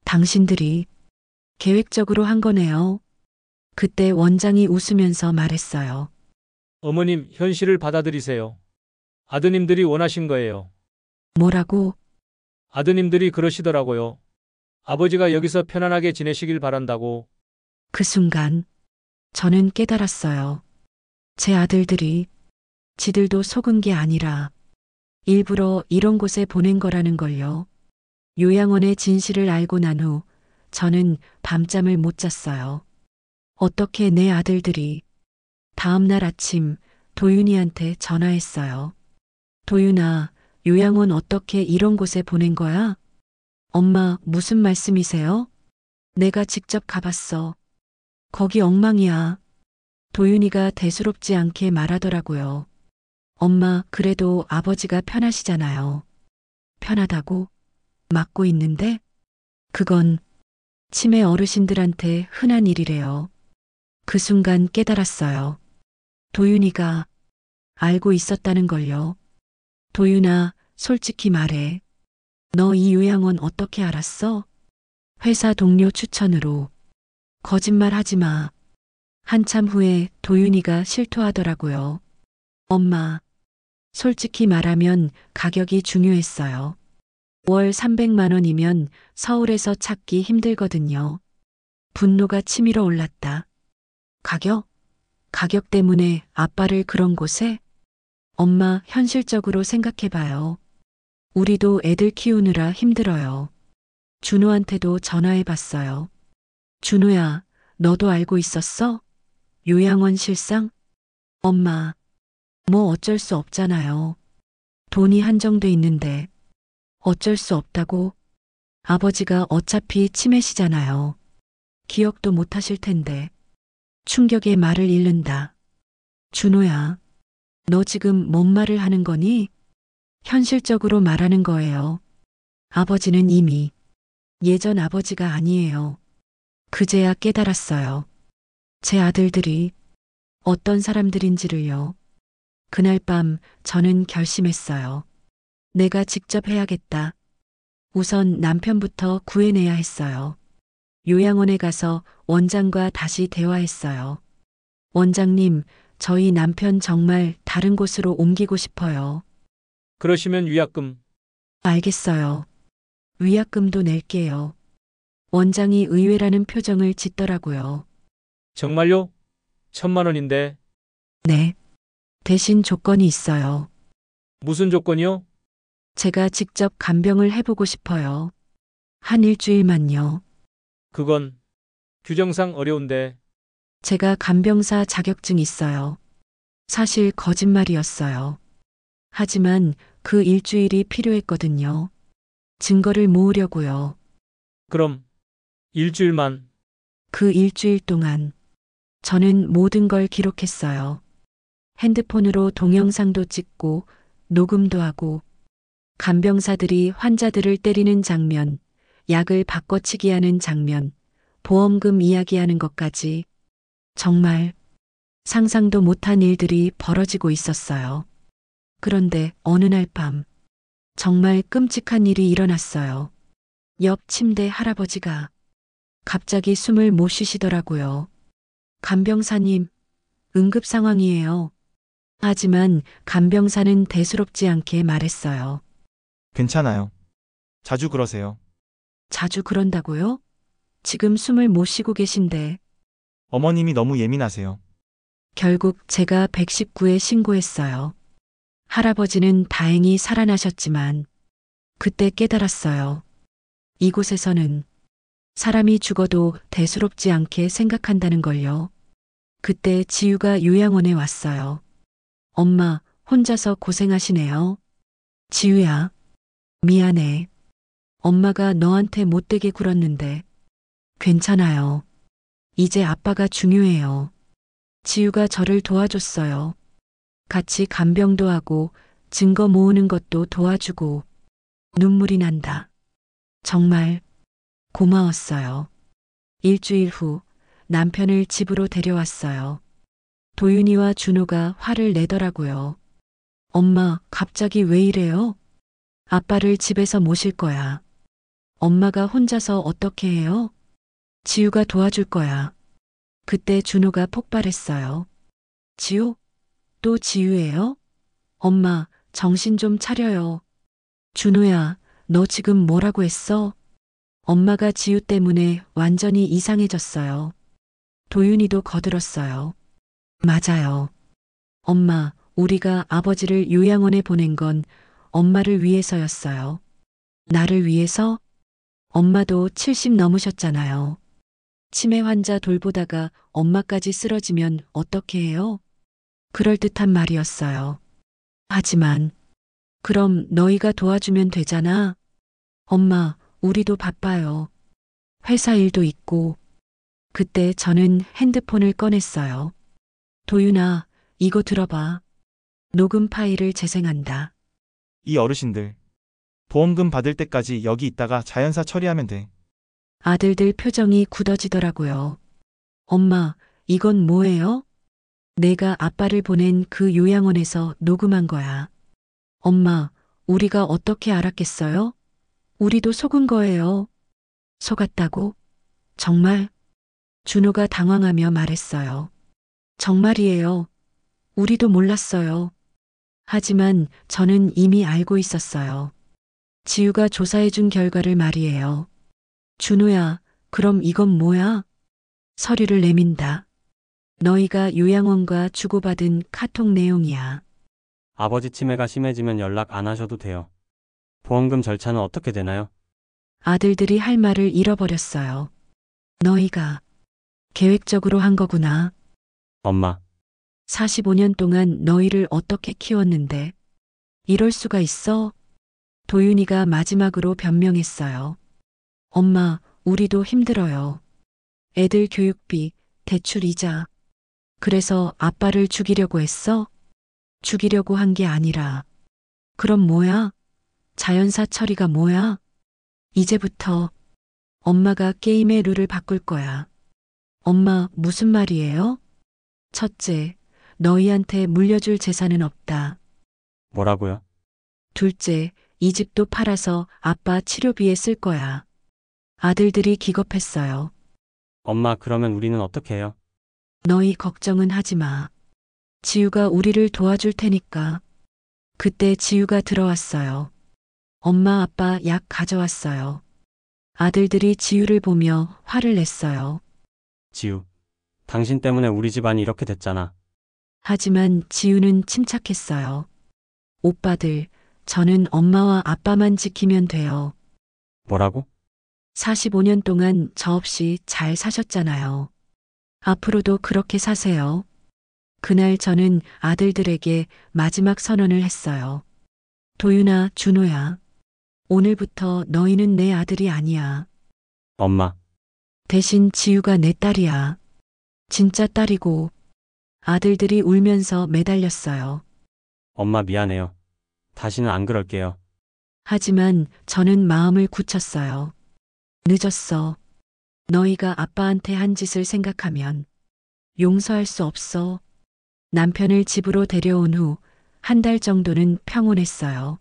당신들이 계획적으로 한 거네요. 그때 원장이 웃으면서 말했어요. 어머님, 현실을 받아들이세요. 아드님들이 원하신 거예요. 뭐라고? 아드님들이 그러시더라고요. 아버지가 여기서 편안하게 지내시길 바란다고. 그 순간 저는 깨달았어요. 제 아들들이 지들도 속은 게 아니라 일부러 이런 곳에 보낸 거라는 걸요. 요양원의 진실을 알고 난 후 저는 밤잠을 못 잤어요. 어떻게 내 아들들이 다음 날 아침 도윤이한테 전화했어요. 도윤아, 요양원 어떻게 이런 곳에 보낸 거야? 엄마, 무슨 말씀이세요? 내가 직접 가봤어. 거기 엉망이야. 도윤이가 대수롭지 않게 말하더라고요. 엄마, 그래도 아버지가 편하시잖아요. 편하다고? 맡고 있는데? 그건 치매 어르신들한테 흔한 일이래요. 그 순간 깨달았어요. 도윤이가 알고 있었다는 걸요. 도윤아, 솔직히 말해. 너 이 요양원 어떻게 알았어? 회사 동료 추천으로. 거짓말 하지 마. 한참 후에 도윤이가 실토하더라고요. 엄마, 솔직히 말하면 가격이 중요했어요. 월 300만 원이면 서울에서 찾기 힘들거든요. 분노가 치밀어 올랐다. 가격? 가격 때문에 아빠를 그런 곳에? 엄마, 현실적으로 생각해봐요. 우리도 애들 키우느라 힘들어요. 준호한테도 전화해봤어요. 준호야, 너도 알고 있었어? 요양원 실상? 엄마, 뭐 어쩔 수 없잖아요. 돈이 한정돼 있는데 어쩔 수 없다고? 아버지가 어차피 치매시잖아요. 기억도 못 하실 텐데. 충격에 말을 잃는다. 준호야, 너 지금 뭔 말을 하는 거니? 현실적으로 말하는 거예요. 아버지는 이미 예전 아버지가 아니에요. 그제야 깨달았어요. 제 아들들이 어떤 사람들인지를요. 그날 밤 저는 결심했어요. 내가 직접 해야겠다. 우선 남편부터 구해내야 했어요. 요양원에 가서 원장과 다시 대화했어요. 원장님, 저희 남편 정말 다른 곳으로 옮기고 싶어요. 그러시면 위약금. 알겠어요. 위약금도 낼게요. 원장이 의외라는 표정을 짓더라고요. 정말요? 1,000만 원인데. 네. 대신 조건이 있어요. 무슨 조건이요? 제가 직접 간병을 해보고 싶어요. 한 일주일만요. 그건 규정상 어려운데. 제가 간병사 자격증 있어요. 사실 거짓말이었어요. 하지만 그 일주일이 필요했거든요. 증거를 모으려고요. 그럼 일주일만. 그 일주일 동안 저는 모든 걸 기록했어요. 핸드폰으로 동영상도 찍고 녹음도 하고 간병사들이 환자들을 때리는 장면, 약을 바꿔치기 하는 장면, 보험금 이야기하는 것까지 정말 상상도 못한 일들이 벌어지고 있었어요. 그런데 어느 날 밤 정말 끔찍한 일이 일어났어요. 옆 침대 할아버지가 갑자기 숨을 못 쉬시더라고요. 간병사님, 응급 상황이에요. 하지만 간병사는 대수롭지 않게 말했어요. 괜찮아요. 자주 그러세요. 자주 그런다고요? 지금 숨을 못 쉬고 계신데. 어머님이 너무 예민하세요. 결국 제가 119에 신고했어요. 할아버지는 다행히 살아나셨지만 그때 깨달았어요. 이곳에서는 사람이 죽어도 대수롭지 않게 생각한다는 걸요. 그때 지유가 요양원에 왔어요. 엄마, 혼자서 고생하시네요. 지유야, 미안해. 엄마가 너한테 못되게 굴었는데. 괜찮아요. 이제 아빠가 중요해요. 지유가 저를 도와줬어요. 같이 간병도 하고 증거 모으는 것도 도와주고. 눈물이 난다. 정말 고마웠어요. 일주일 후 남편을 집으로 데려왔어요. 도윤이와 준호가 화를 내더라고요. 엄마, 갑자기 왜 이래요? 아빠를 집에서 모실 거야. 엄마가 혼자서 어떻게 해요? 지유가 도와줄 거야. 그때 준호가 폭발했어요. 지유? 또 지유예요? 엄마, 정신 좀 차려요. 준호야, 너 지금 뭐라고 했어? 엄마가 지유 때문에 완전히 이상해졌어요. 도윤이도 거들었어요. 맞아요. 엄마, 우리가 아버지를 요양원에 보낸 건 엄마를 위해서였어요. 나를 위해서? 엄마도 70 넘으셨잖아요. 치매 환자 돌보다가 엄마까지 쓰러지면 어떻게 해요? 그럴듯한 말이었어요. 하지만, 그럼 너희가 도와주면 되잖아. 엄마, 우리도 바빠요. 회사 일도 있고. 그때 저는 핸드폰을 꺼냈어요. 도윤아, 이거 들어봐. 녹음 파일을 재생한다. 이 어르신들. 보험금 받을 때까지 여기 있다가 자연사 처리하면 돼. 아들들 표정이 굳어지더라고요. 엄마, 이건 뭐예요? 내가 아빠를 보낸 그 요양원에서 녹음한 거야. 엄마, 우리가 어떻게 알았겠어요? 우리도 속은 거예요. 속았다고? 정말? 준호가 당황하며 말했어요. 정말이에요. 우리도 몰랐어요. 하지만 저는 이미 알고 있었어요. 지유가 조사해준 결과를 말이에요. 준호야, 그럼 이건 뭐야? 서류를 내민다. 너희가 요양원과 주고받은 카톡 내용이야. 아버지 치매가 심해지면 연락 안 하셔도 돼요. 보험금 절차는 어떻게 되나요? 아들들이 할 말을 잃어버렸어요. 너희가 계획적으로 한 거구나. 엄마, 45년 동안 너희를 어떻게 키웠는데 이럴 수가 있어? 도윤이가 마지막으로 변명했어요. 엄마, 우리도 힘들어요. 애들 교육비, 대출 이자. 그래서 아빠를 죽이려고 했어? 죽이려고 한 게 아니라. 그럼 뭐야? 자연사 처리가 뭐야? 이제부터 엄마가 게임의 룰을 바꿀 거야. 엄마, 무슨 말이에요? 첫째, 너희한테 물려줄 재산은 없다. 뭐라고요? 둘째, 이 집도 팔아서 아빠 치료비에 쓸 거야. 아들들이 기겁했어요. 엄마, 그러면 우리는 어떻게 해요? 너희 걱정은 하지 마. 지유가 우리를 도와줄 테니까. 그때 지유가 들어왔어요. 엄마, 아빠 약 가져왔어요. 아들들이 지유를 보며 화를 냈어요. 지우, 당신 때문에 우리 집안이 이렇게 됐잖아. 하지만 지유는 침착했어요. 오빠들, 저는 엄마와 아빠만 지키면 돼요. 뭐라고? 45년 동안 저 없이 잘 사셨잖아요. 앞으로도 그렇게 사세요. 그날 저는 아들들에게 마지막 선언을 했어요. 도윤아, 준호야. 오늘부터 너희는 내 아들이 아니야. 엄마, 대신 지유가 내 딸이야. 진짜 딸이고. 아들들이 울면서 매달렸어요. 엄마 미안해요. 다시는 안 그럴게요. 하지만 저는 마음을 굳혔어요. 늦었어. 너희가 아빠한테 한 짓을 생각하면 용서할 수 없어. 남편을 집으로 데려온 후 한 달 정도는 평온했어요.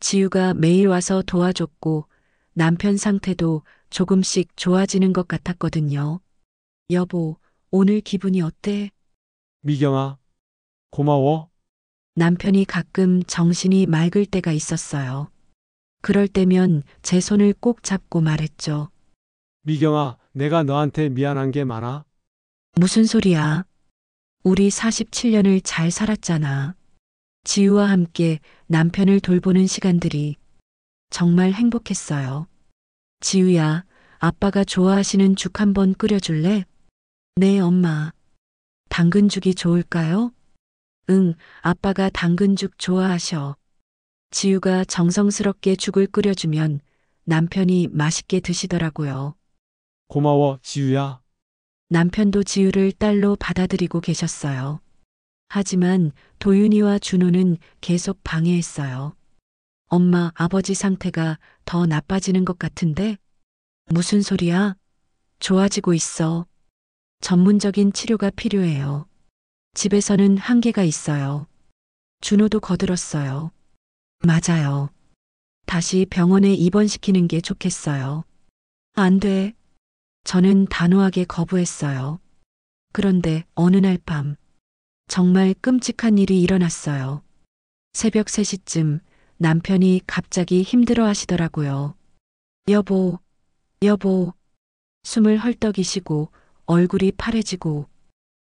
지유가 매일 와서 도와줬고 남편 상태도 조금씩 좋아지는 것 같았거든요. 여보, 오늘 기분이 어때? 미경아, 고마워. 남편이 가끔 정신이 맑을 때가 있었어요. 그럴 때면 제 손을 꼭 잡고 말했죠. 미경아, 내가 너한테 미안한 게 많아. 무슨 소리야? 우리 47년을 잘 살았잖아. 지우와 함께 남편을 돌보는 시간들이 정말 행복했어요. 지우야, 아빠가 좋아하시는 죽 한번 끓여줄래? 네, 엄마. 당근죽이 좋을까요? 응, 아빠가 당근죽 좋아하셔. 지우가 정성스럽게 죽을 끓여주면 남편이 맛있게 드시더라고요. 고마워, 지우야. 남편도 지우를 딸로 받아들이고 계셨어요. 하지만 도윤이와 준호는 계속 방해했어요. 엄마, 아버지 상태가 더 나빠지는 것 같은데? 무슨 소리야? 좋아지고 있어. 전문적인 치료가 필요해요. 집에서는 한계가 있어요. 준호도 거들었어요. 맞아요. 다시 병원에 입원시키는 게 좋겠어요. 안 돼. 저는 단호하게 거부했어요. 그런데 어느 날 밤, 정말 끔찍한 일이 일어났어요. 새벽 3시쯤 남편이 갑자기 힘들어 하시더라고요. 여보, 여보. 숨을 헐떡이시고 얼굴이 파래지고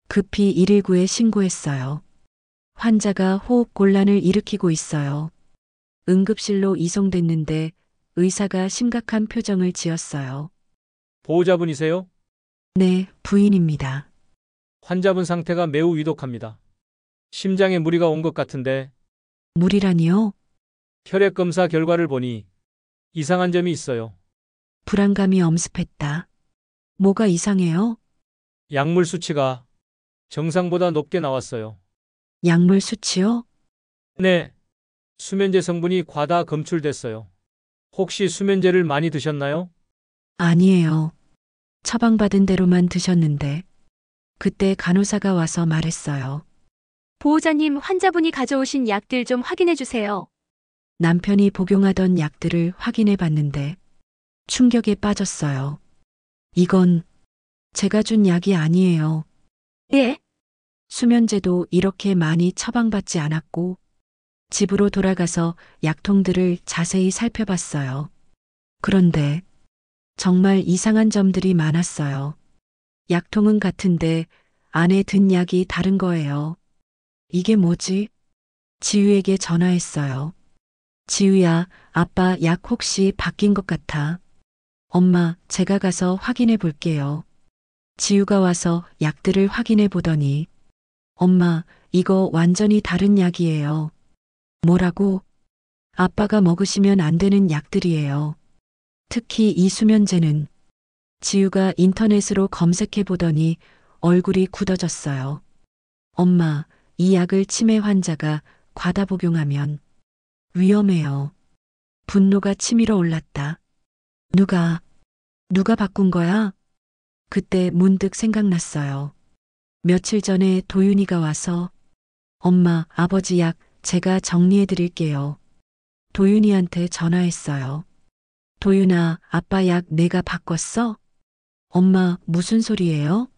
급히 119에 신고했어요. 환자가 호흡 곤란을 일으키고 있어요. 응급실로 이송됐는데 의사가 심각한 표정을 지었어요. 보호자분이세요? 네, 부인입니다. 환자분 상태가 매우 위독합니다. 심장에 무리가 온 것 같은데 물이라니요? 혈액 검사 결과를 보니 이상한 점이 있어요. 불안감이 엄습했다. 뭐가 이상해요? 약물 수치가 정상보다 높게 나왔어요. 약물 수치요? 네. 수면제 성분이 과다 검출됐어요. 혹시 수면제를 많이 드셨나요? 아니에요. 처방받은 대로만 드셨는데 그때 간호사가 와서 말했어요. 보호자님, 환자분이 가져오신 약들 좀 확인해 주세요. 남편이 복용하던 약들을 확인해 봤는데 충격에 빠졌어요. 이건 제가 준 약이 아니에요. 예? 수면제도 이렇게 많이 처방받지 않았고 집으로 돌아가서 약통들을 자세히 살펴봤어요. 그런데 정말 이상한 점들이 많았어요. 약통은 같은데 안에 든 약이 다른 거예요. 이게 뭐지? 지우에게 전화했어요. 지우야, 아빠 약 혹시 바뀐 것 같아. 엄마, 제가 가서 확인해 볼게요. 지우가 와서 약들을 확인해 보더니 엄마, 이거 완전히 다른 약이에요. 뭐라고? 아빠가 먹으시면 안 되는 약들이에요. 특히 이 수면제는. 지우가 인터넷으로 검색해 보더니 얼굴이 굳어졌어요. 엄마, 이 약을 치매 환자가 과다 복용하면 위험해요. 분노가 치밀어 올랐다. 누가 바꾼 거야? 그때 문득 생각났어요. 며칠 전에 도윤이가 와서 엄마, 아버지 약 제가 정리해 드릴게요. 도윤이한테 전화했어요. 도윤아, 아빠 약 내가 바꿨어? 엄마, 무슨 소리예요?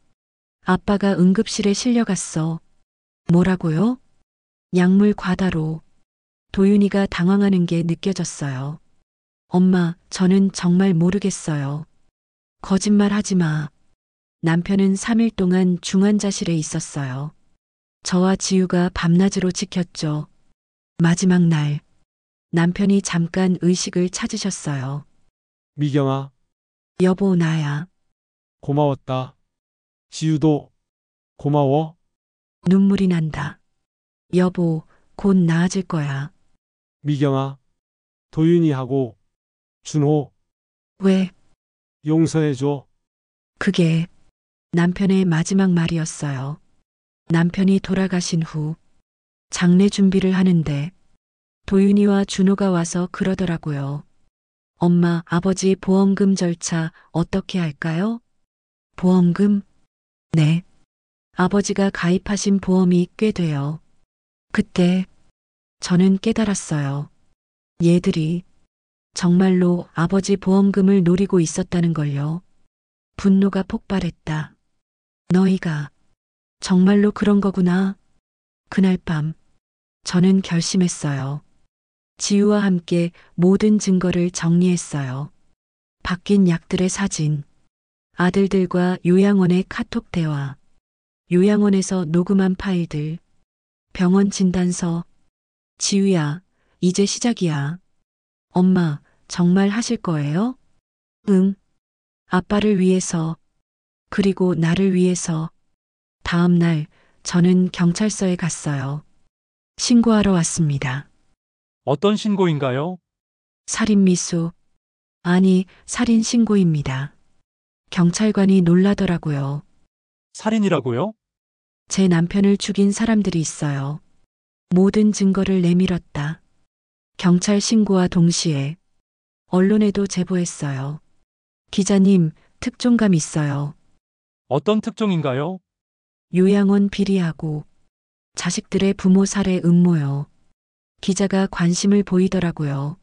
아빠가 응급실에 실려갔어. 뭐라고요? 약물 과다로. 도윤이가 당황하는 게 느껴졌어요. 엄마, 저는 정말 모르겠어요. 거짓말 하지 마. 남편은 3일 동안 중환자실에 있었어요. 저와 지우가 밤낮으로 지켰죠. 마지막 날, 남편이 잠깐 의식을 찾으셨어요. 미경아, 여보, 나야. 고마웠다. 지우도 고마워. 눈물이 난다. 여보, 곧 나아질 거야. 미경아, 도윤이하고 준호 왜? 용서해줘. 그게 남편의 마지막 말이었어요. 남편이 돌아가신 후 장례 준비를 하는데 도윤이와 준호가 와서 그러더라고요. 엄마, 아버지 보험금 절차 어떻게 할까요? 보험금? 네. 아버지가 가입하신 보험이 꽤 돼요. 그때 저는 깨달았어요. 얘들이 정말로 아버지 보험금을 노리고 있었다는 걸요. 분노가 폭발했다. 너희가 정말로 그런 거구나. 그날 밤 저는 결심했어요. 지우와 함께 모든 증거를 정리했어요. 바뀐 약들의 사진, 아들들과 요양원의 카톡 대화, 요양원에서 녹음한 파일들, 병원 진단서. 지우야, 이제 시작이야. 엄마, 정말 하실 거예요? 응. 아빠를 위해서, 그리고 나를 위해서. 다음 날, 저는 경찰서에 갔어요. 신고하러 왔습니다. 어떤 신고인가요? 살인 미수. 아니, 살인 신고입니다. 경찰관이 놀라더라고요. 살인이라고요? 제 남편을 죽인 사람들이 있어요. 모든 증거를 내밀었다. 경찰 신고와 동시에 언론에도 제보했어요. 기자님, 특종감 있어요. 어떤 특종인가요? 요양원 비리하고 자식들의 부모 살해 음모요. 기자가 관심을 보이더라고요.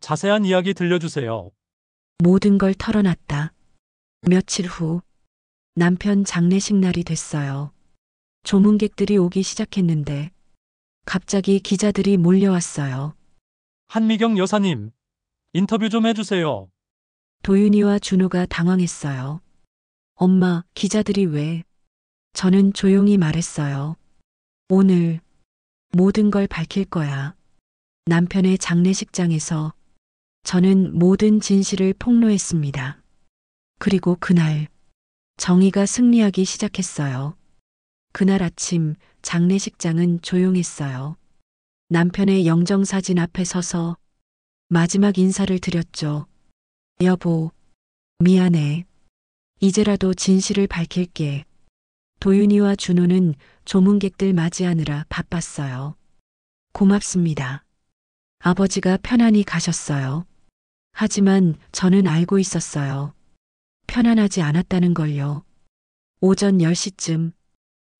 자세한 이야기 들려주세요. 모든 걸 털어놨다. 며칠 후 남편 장례식 날이 됐어요. 조문객들이 오기 시작했는데 갑자기 기자들이 몰려왔어요. 한미경 여사님, 인터뷰 좀 해주세요. 도윤이와 준호가 당황했어요. 엄마, 기자들이 왜? 저는 조용히 말했어요. 오늘 모든 걸 밝힐 거야. 남편의 장례식장에서 저는 모든 진실을 폭로했습니다. 그리고 그날 정의가 승리하기 시작했어요. 그날 아침 장례식장은 조용했어요. 남편의 영정사진 앞에 서서 마지막 인사를 드렸죠. 여보, 미안해. 이제라도 진실을 밝힐게. 도윤이와 준호는 조문객들 맞이하느라 바빴어요. 고맙습니다. 아버지가 편안히 가셨어요. 하지만 저는 알고 있었어요. 편안하지 않았다는 걸요. 오전 10시쯤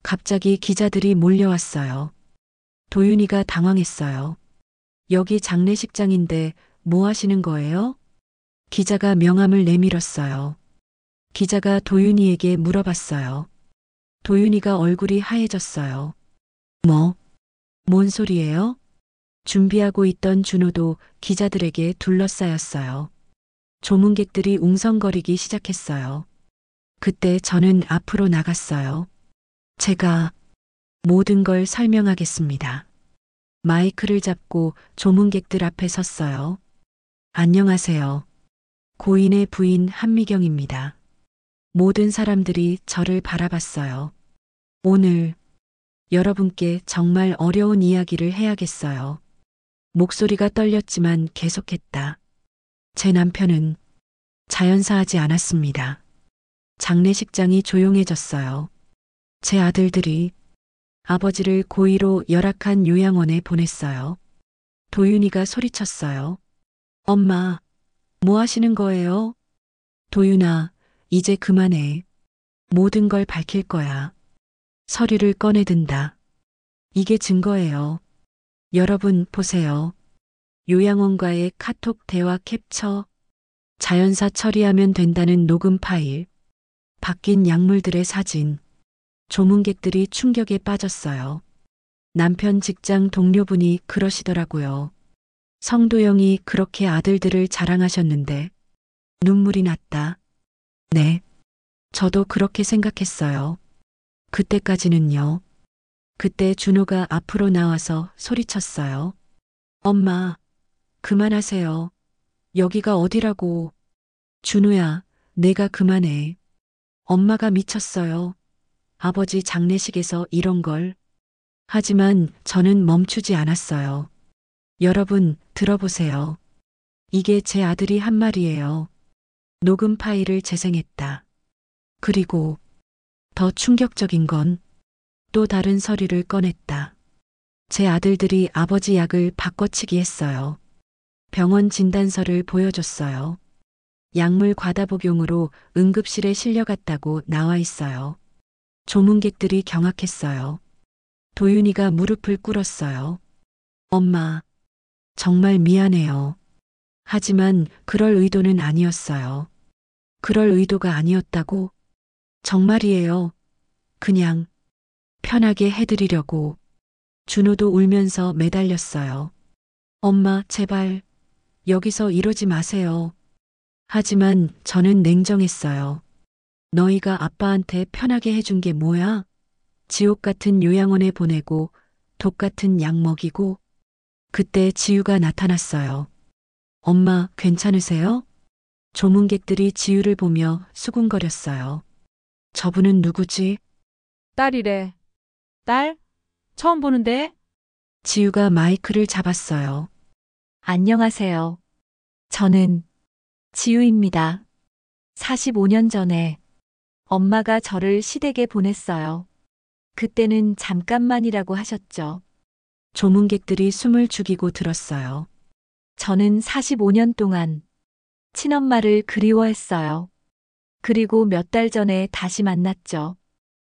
갑자기 기자들이 몰려왔어요. 도윤이가 당황했어요. 여기 장례식장인데 뭐 하시는 거예요? 기자가 명함을 내밀었어요. 기자가 도윤이에게 물어봤어요. 도윤이가 얼굴이 하얘졌어요. 뭔 소리예요? 준비하고 있던 준호도 기자들에게 둘러싸였어요. 조문객들이 웅성거리기 시작했어요. 그때 저는 앞으로 나갔어요. 제가 모든 걸 설명하겠습니다. 마이크를 잡고 조문객들 앞에 섰어요. 안녕하세요. 고인의 부인 한미경입니다. 모든 사람들이 저를 바라봤어요. 오늘 여러분께 정말 어려운 이야기를 해야겠어요. 목소리가 떨렸지만 계속했다. 제 남편은 자연사하지 않았습니다. 장례식장이 조용해졌어요. 제 아들들이 아버지를 고의로 열악한 요양원에 보냈어요. 도윤이가 소리쳤어요. 엄마, 뭐 하시는 거예요? 도윤아, 이제 그만해. 모든 걸 밝힐 거야. 서류를 꺼내든다. 이게 증거예요. 여러분 보세요. 요양원과의 카톡 대화 캡처, 자연사 처리하면 된다는 녹음 파일, 바뀐 약물들의 사진. 조문객들이 충격에 빠졌어요. 남편 직장 동료분이 그러시더라고요. 성도영이 그렇게 아들들을 자랑하셨는데 눈물이 났다. 네. 저도 그렇게 생각했어요. 그때까지는요. 그때 준호가 앞으로 나와서 소리쳤어요. 엄마, 그만하세요. 여기가 어디라고. 준호야, 내가 그만해. 엄마가 미쳤어요. 아버지 장례식에서 이런 걸. 하지만 저는 멈추지 않았어요. 여러분, 들어보세요. 이게 제 아들이 한 말이에요. 녹음 파일을 재생했다. 그리고 더 충격적인 건 또 다른 서류를 꺼냈다. 제 아들들이 아버지 약을 바꿔치기 했어요. 병원 진단서를 보여줬어요. 약물 과다 복용으로 응급실에 실려갔다고 나와 있어요. 조문객들이 경악했어요. 도윤이가 무릎을 꿇었어요. 엄마, 정말 미안해요. 하지만 그럴 의도는 아니었어요. 그럴 의도가 아니었다고? 정말이에요. 그냥 편하게 해드리려고. 준호도 울면서 매달렸어요. 엄마, 제발. 여기서 이러지 마세요. 하지만 저는 냉정했어요. 너희가 아빠한테 편하게 해준 게 뭐야? 지옥 같은 요양원에 보내고 독 같은 약 먹이고. 그때 지유가 나타났어요. 엄마, 괜찮으세요? 조문객들이 지유를 보며 수군거렸어요. 저분은 누구지? 딸이래. 딸? 처음 보는데? 지유가 마이크를 잡았어요. 안녕하세요. 저는 지우입니다. 45년 전에 엄마가 저를 시댁에 보냈어요. 그때는 잠깐만이라고 하셨죠. 조문객들이 숨을 죽이고 들었어요. 저는 45년 동안 친엄마를 그리워했어요. 그리고 몇 달 전에 다시 만났죠.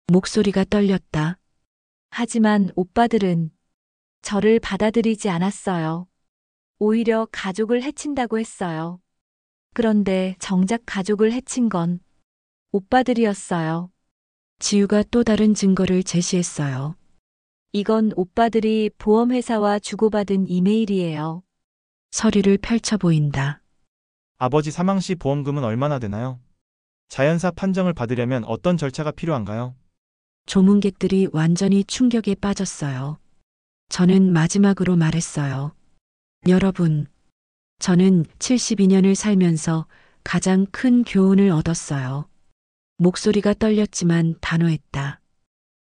목소리가 떨렸다. 하지만 오빠들은 저를 받아들이지 않았어요. 오히려 가족을 해친다고 했어요. 그런데 정작 가족을 해친 건 오빠들이었어요. 지유가 또 다른 증거를 제시했어요. 이건 오빠들이 보험회사와 주고받은 이메일이에요. 서류를 펼쳐 보인다. 아버지 사망 시 보험금은 얼마나 되나요? 자연사 판정을 받으려면 어떤 절차가 필요한가요? 조문객들이 완전히 충격에 빠졌어요. 저는 마지막으로 말했어요. 여러분, 저는 72년을 살면서 가장 큰 교훈을 얻었어요. 목소리가 떨렸지만 단호했다.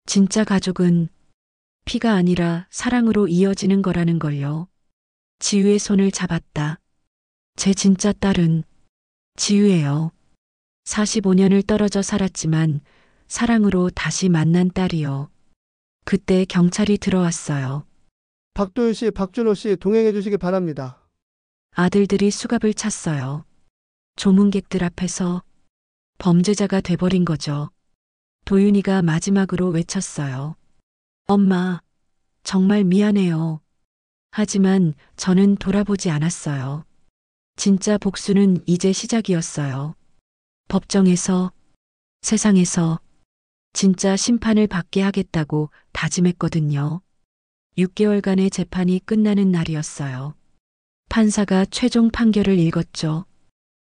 진짜 가족은 피가 아니라 사랑으로 이어지는 거라는 걸요. 지유의 손을 잡았다. 제 진짜 딸은 지유예요. 45년을 떨어져 살았지만 사랑으로 다시 만난 딸이요. 그때 경찰이 들어왔어요. 박도윤 씨, 박준호 씨 동행해 주시기 바랍니다. 아들들이 수갑을 찼어요. 조문객들 앞에서 범죄자가 돼버린 거죠. 도윤이가 마지막으로 외쳤어요. 엄마, 정말 미안해요. 하지만 저는 돌아보지 않았어요. 진짜 복수는 이제 시작이었어요. 법정에서, 세상에서 진짜 심판을 받게 하겠다고 다짐했거든요. 6개월간의 재판이 끝나는 날이었어요. 판사가 최종 판결을 읽었죠.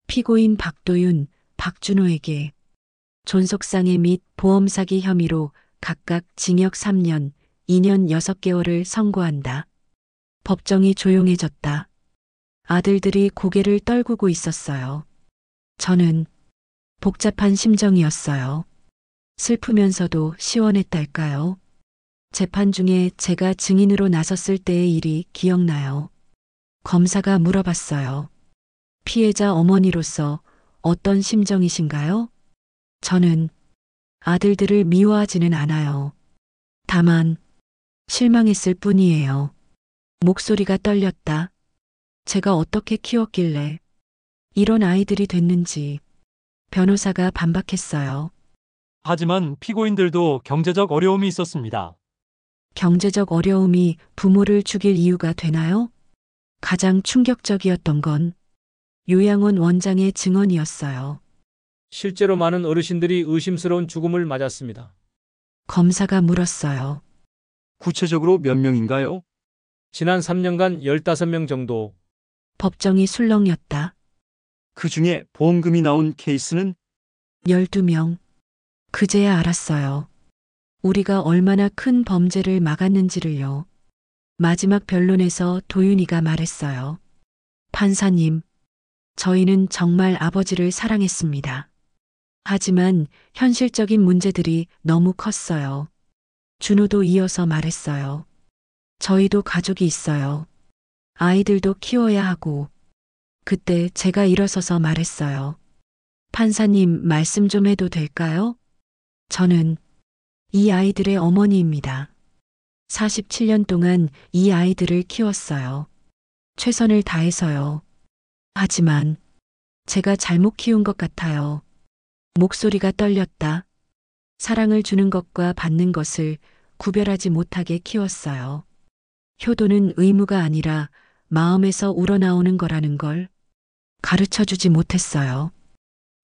피고인 박도윤, 박준호에게 존속상해 및 보험 사기 혐의로 각각 징역 3년, 2년 6개월을 선고한다. 법정이 조용해졌다. 아들들이 고개를 떨구고 있었어요. 저는 복잡한 심정이었어요. 슬프면서도 시원했달까요? 재판 중에 제가 증인으로 나섰을 때의 일이 기억나요. 검사가 물어봤어요. 피해자 어머니로서 어떤 심정이신가요? 저는 아들들을 미워하지는 않아요. 다만 실망했을 뿐이에요. 목소리가 떨렸다. 제가 어떻게 키웠길래 이런 아이들이 됐는지. 변호사가 반박했어요. 하지만 피고인들도 경제적 어려움이 있었습니다. 경제적 어려움이 부모를 죽일 이유가 되나요? 가장 충격적이었던 건 요양원 원장의 증언이었어요. 실제로 많은 어르신들이 의심스러운 죽음을 맞았습니다. 검사가 물었어요. 구체적으로 몇 명인가요? 지난 3년간 15명 정도. 법정이 술렁였다. 그 중에 보험금이 나온 케이스는? 12명. 그제야 알았어요. 우리가 얼마나 큰 범죄를 막았는지를요. 마지막 변론에서 도윤이가 말했어요. 판사님, 저희는 정말 아버지를 사랑했습니다. 하지만 현실적인 문제들이 너무 컸어요. 준호도 이어서 말했어요. 저희도 가족이 있어요. 아이들도 키워야 하고. 그때 제가 일어서서 말했어요. 판사님, 말씀 좀 해도 될까요? 저는 이 아이들의 어머니입니다. 47년 동안 이 아이들을 키웠어요. 최선을 다해서요. 하지만 제가 잘못 키운 것 같아요. 목소리가 떨렸다. 사랑을 주는 것과 받는 것을 구별하지 못하게 키웠어요. 효도는 의무가 아니라 마음에서 우러나오는 거라는 걸 가르쳐 주지 못했어요.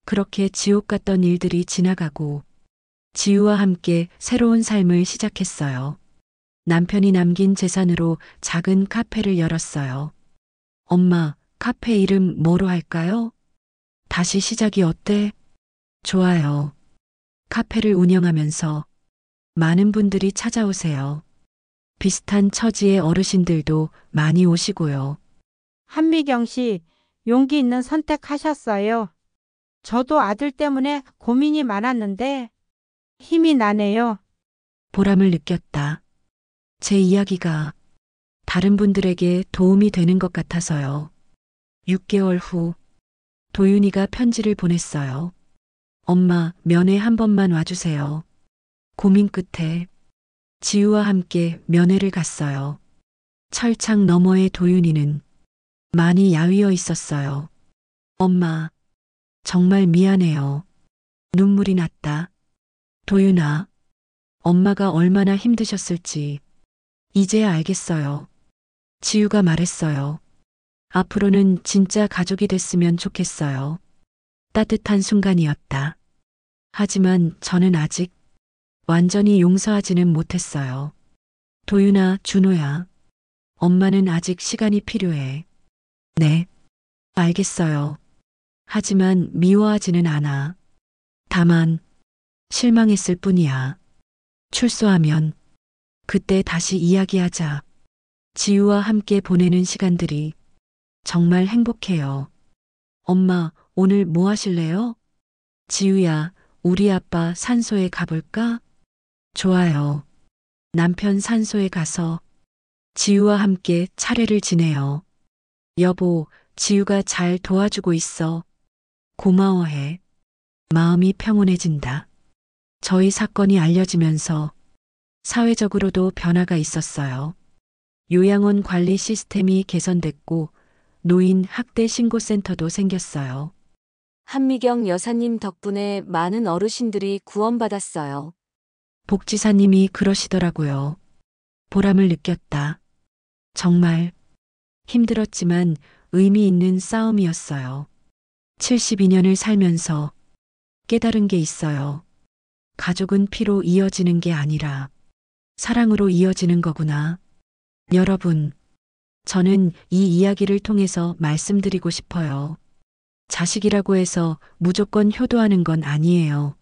그렇게 지옥 같던 일들이 지나가고 지유와 함께 새로운 삶을 시작했어요. 남편이 남긴 재산으로 작은 카페를 열었어요. 엄마, 카페 이름 뭐로 할까요? 다시 시작이 어때? 좋아요. 카페를 운영하면서 많은 분들이 찾아오세요. 비슷한 처지의 어르신들도 많이 오시고요. 한미경 씨, 용기 있는 선택하셨어요. 저도 아들 때문에 고민이 많았는데 힘이 나네요. 보람을 느꼈다. 제 이야기가 다른 분들에게 도움이 되는 것 같아서요. 6개월 후 도윤이가 편지를 보냈어요. 엄마, 면회 한 번만 와주세요. 고민 끝에 지우와 함께 면회를 갔어요. 철창 너머의 도윤이는 많이 야위어 있었어요. 엄마, 정말 미안해요. 눈물이 났다. 도윤아, 엄마가 얼마나 힘드셨을지 이제야 알겠어요. 지우가 말했어요. 앞으로는 진짜 가족이 됐으면 좋겠어요. 따뜻한 순간이었다. 하지만 저는 아직 완전히 용서하지는 못했어요. 도윤아, 준호야. 엄마는 아직 시간이 필요해. 네, 알겠어요. 하지만 미워하지는 않아. 다만 실망했을 뿐이야. 출소하면 그때 다시 이야기하자. 지우와 함께 보내는 시간들이 정말 행복해요. 엄마, 오늘 뭐 하실래요? 지우야, 우리 아빠 산소에 가볼까? 좋아요. 남편 산소에 가서 지우와 함께 차례를 지내요. 여보, 지우가 잘 도와주고 있어. 고마워해. 마음이 평온해진다. 저희 사건이 알려지면서 사회적으로도 변화가 있었어요. 요양원 관리 시스템이 개선됐고 노인 학대 신고센터도 생겼어요. 한미경 여사님 덕분에 많은 어르신들이 구원받았어요. 복지사님이 그러시더라고요. 보람을 느꼈다. 정말 힘들었지만 의미 있는 싸움이었어요. 72년을 살면서 깨달은 게 있어요. 가족은 피로 이어지는 게 아니라 사랑으로 이어지는 거구나. 여러분, 저는 이 이야기를 통해서 말씀드리고 싶어요. 자식이라고 해서 무조건 효도하는 건 아니에요.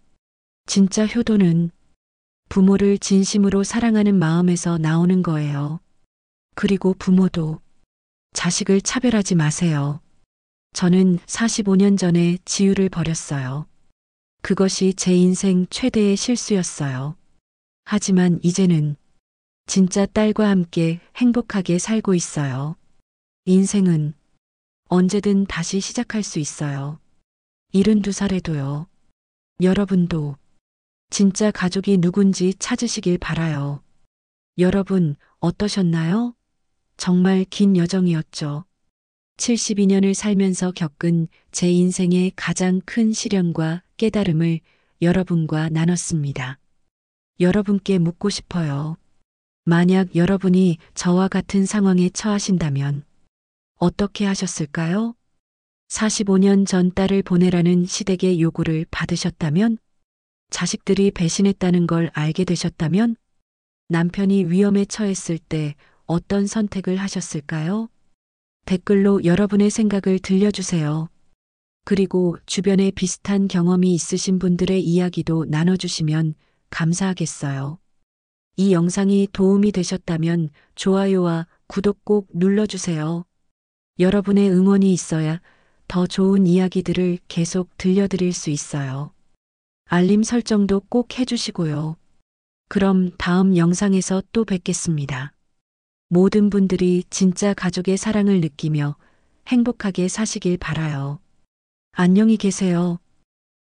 진짜 효도는 부모를 진심으로 사랑하는 마음에서 나오는 거예요. 그리고 부모도 자식을 차별하지 마세요. 저는 45년 전에 지우를 버렸어요. 그것이 제 인생 최대의 실수였어요. 하지만 이제는 진짜 딸과 함께 행복하게 살고 있어요. 인생은 언제든 다시 시작할 수 있어요. 72살에도요. 여러분도 진짜 가족이 누군지 찾으시길 바라요. 여러분, 어떠셨나요? 정말 긴 여정이었죠. 72년을 살면서 겪은 제 인생의 가장 큰 시련과 깨달음을 여러분과 나눴습니다. 여러분께 묻고 싶어요. 만약 여러분이 저와 같은 상황에 처하신다면 어떻게 하셨을까요? 45년 전 딸을 보내라는 시댁의 요구를 받으셨다면? 자식들이 배신했다는 걸 알게 되셨다면? 남편이 위험에 처했을 때 어떤 선택을 하셨을까요? 댓글로 여러분의 생각을 들려주세요. 그리고 주변에 비슷한 경험이 있으신 분들의 이야기도 나눠주시면 감사하겠어요. 이 영상이 도움이 되셨다면 좋아요와 구독 꼭 눌러주세요. 여러분의 응원이 있어야 더 좋은 이야기들을 계속 들려드릴 수 있어요. 알림 설정도 꼭 해주시고요. 그럼 다음 영상에서 또 뵙겠습니다. 모든 분들이 진짜 가족의 사랑을 느끼며 행복하게 사시길 바라요. 안녕히 계세요.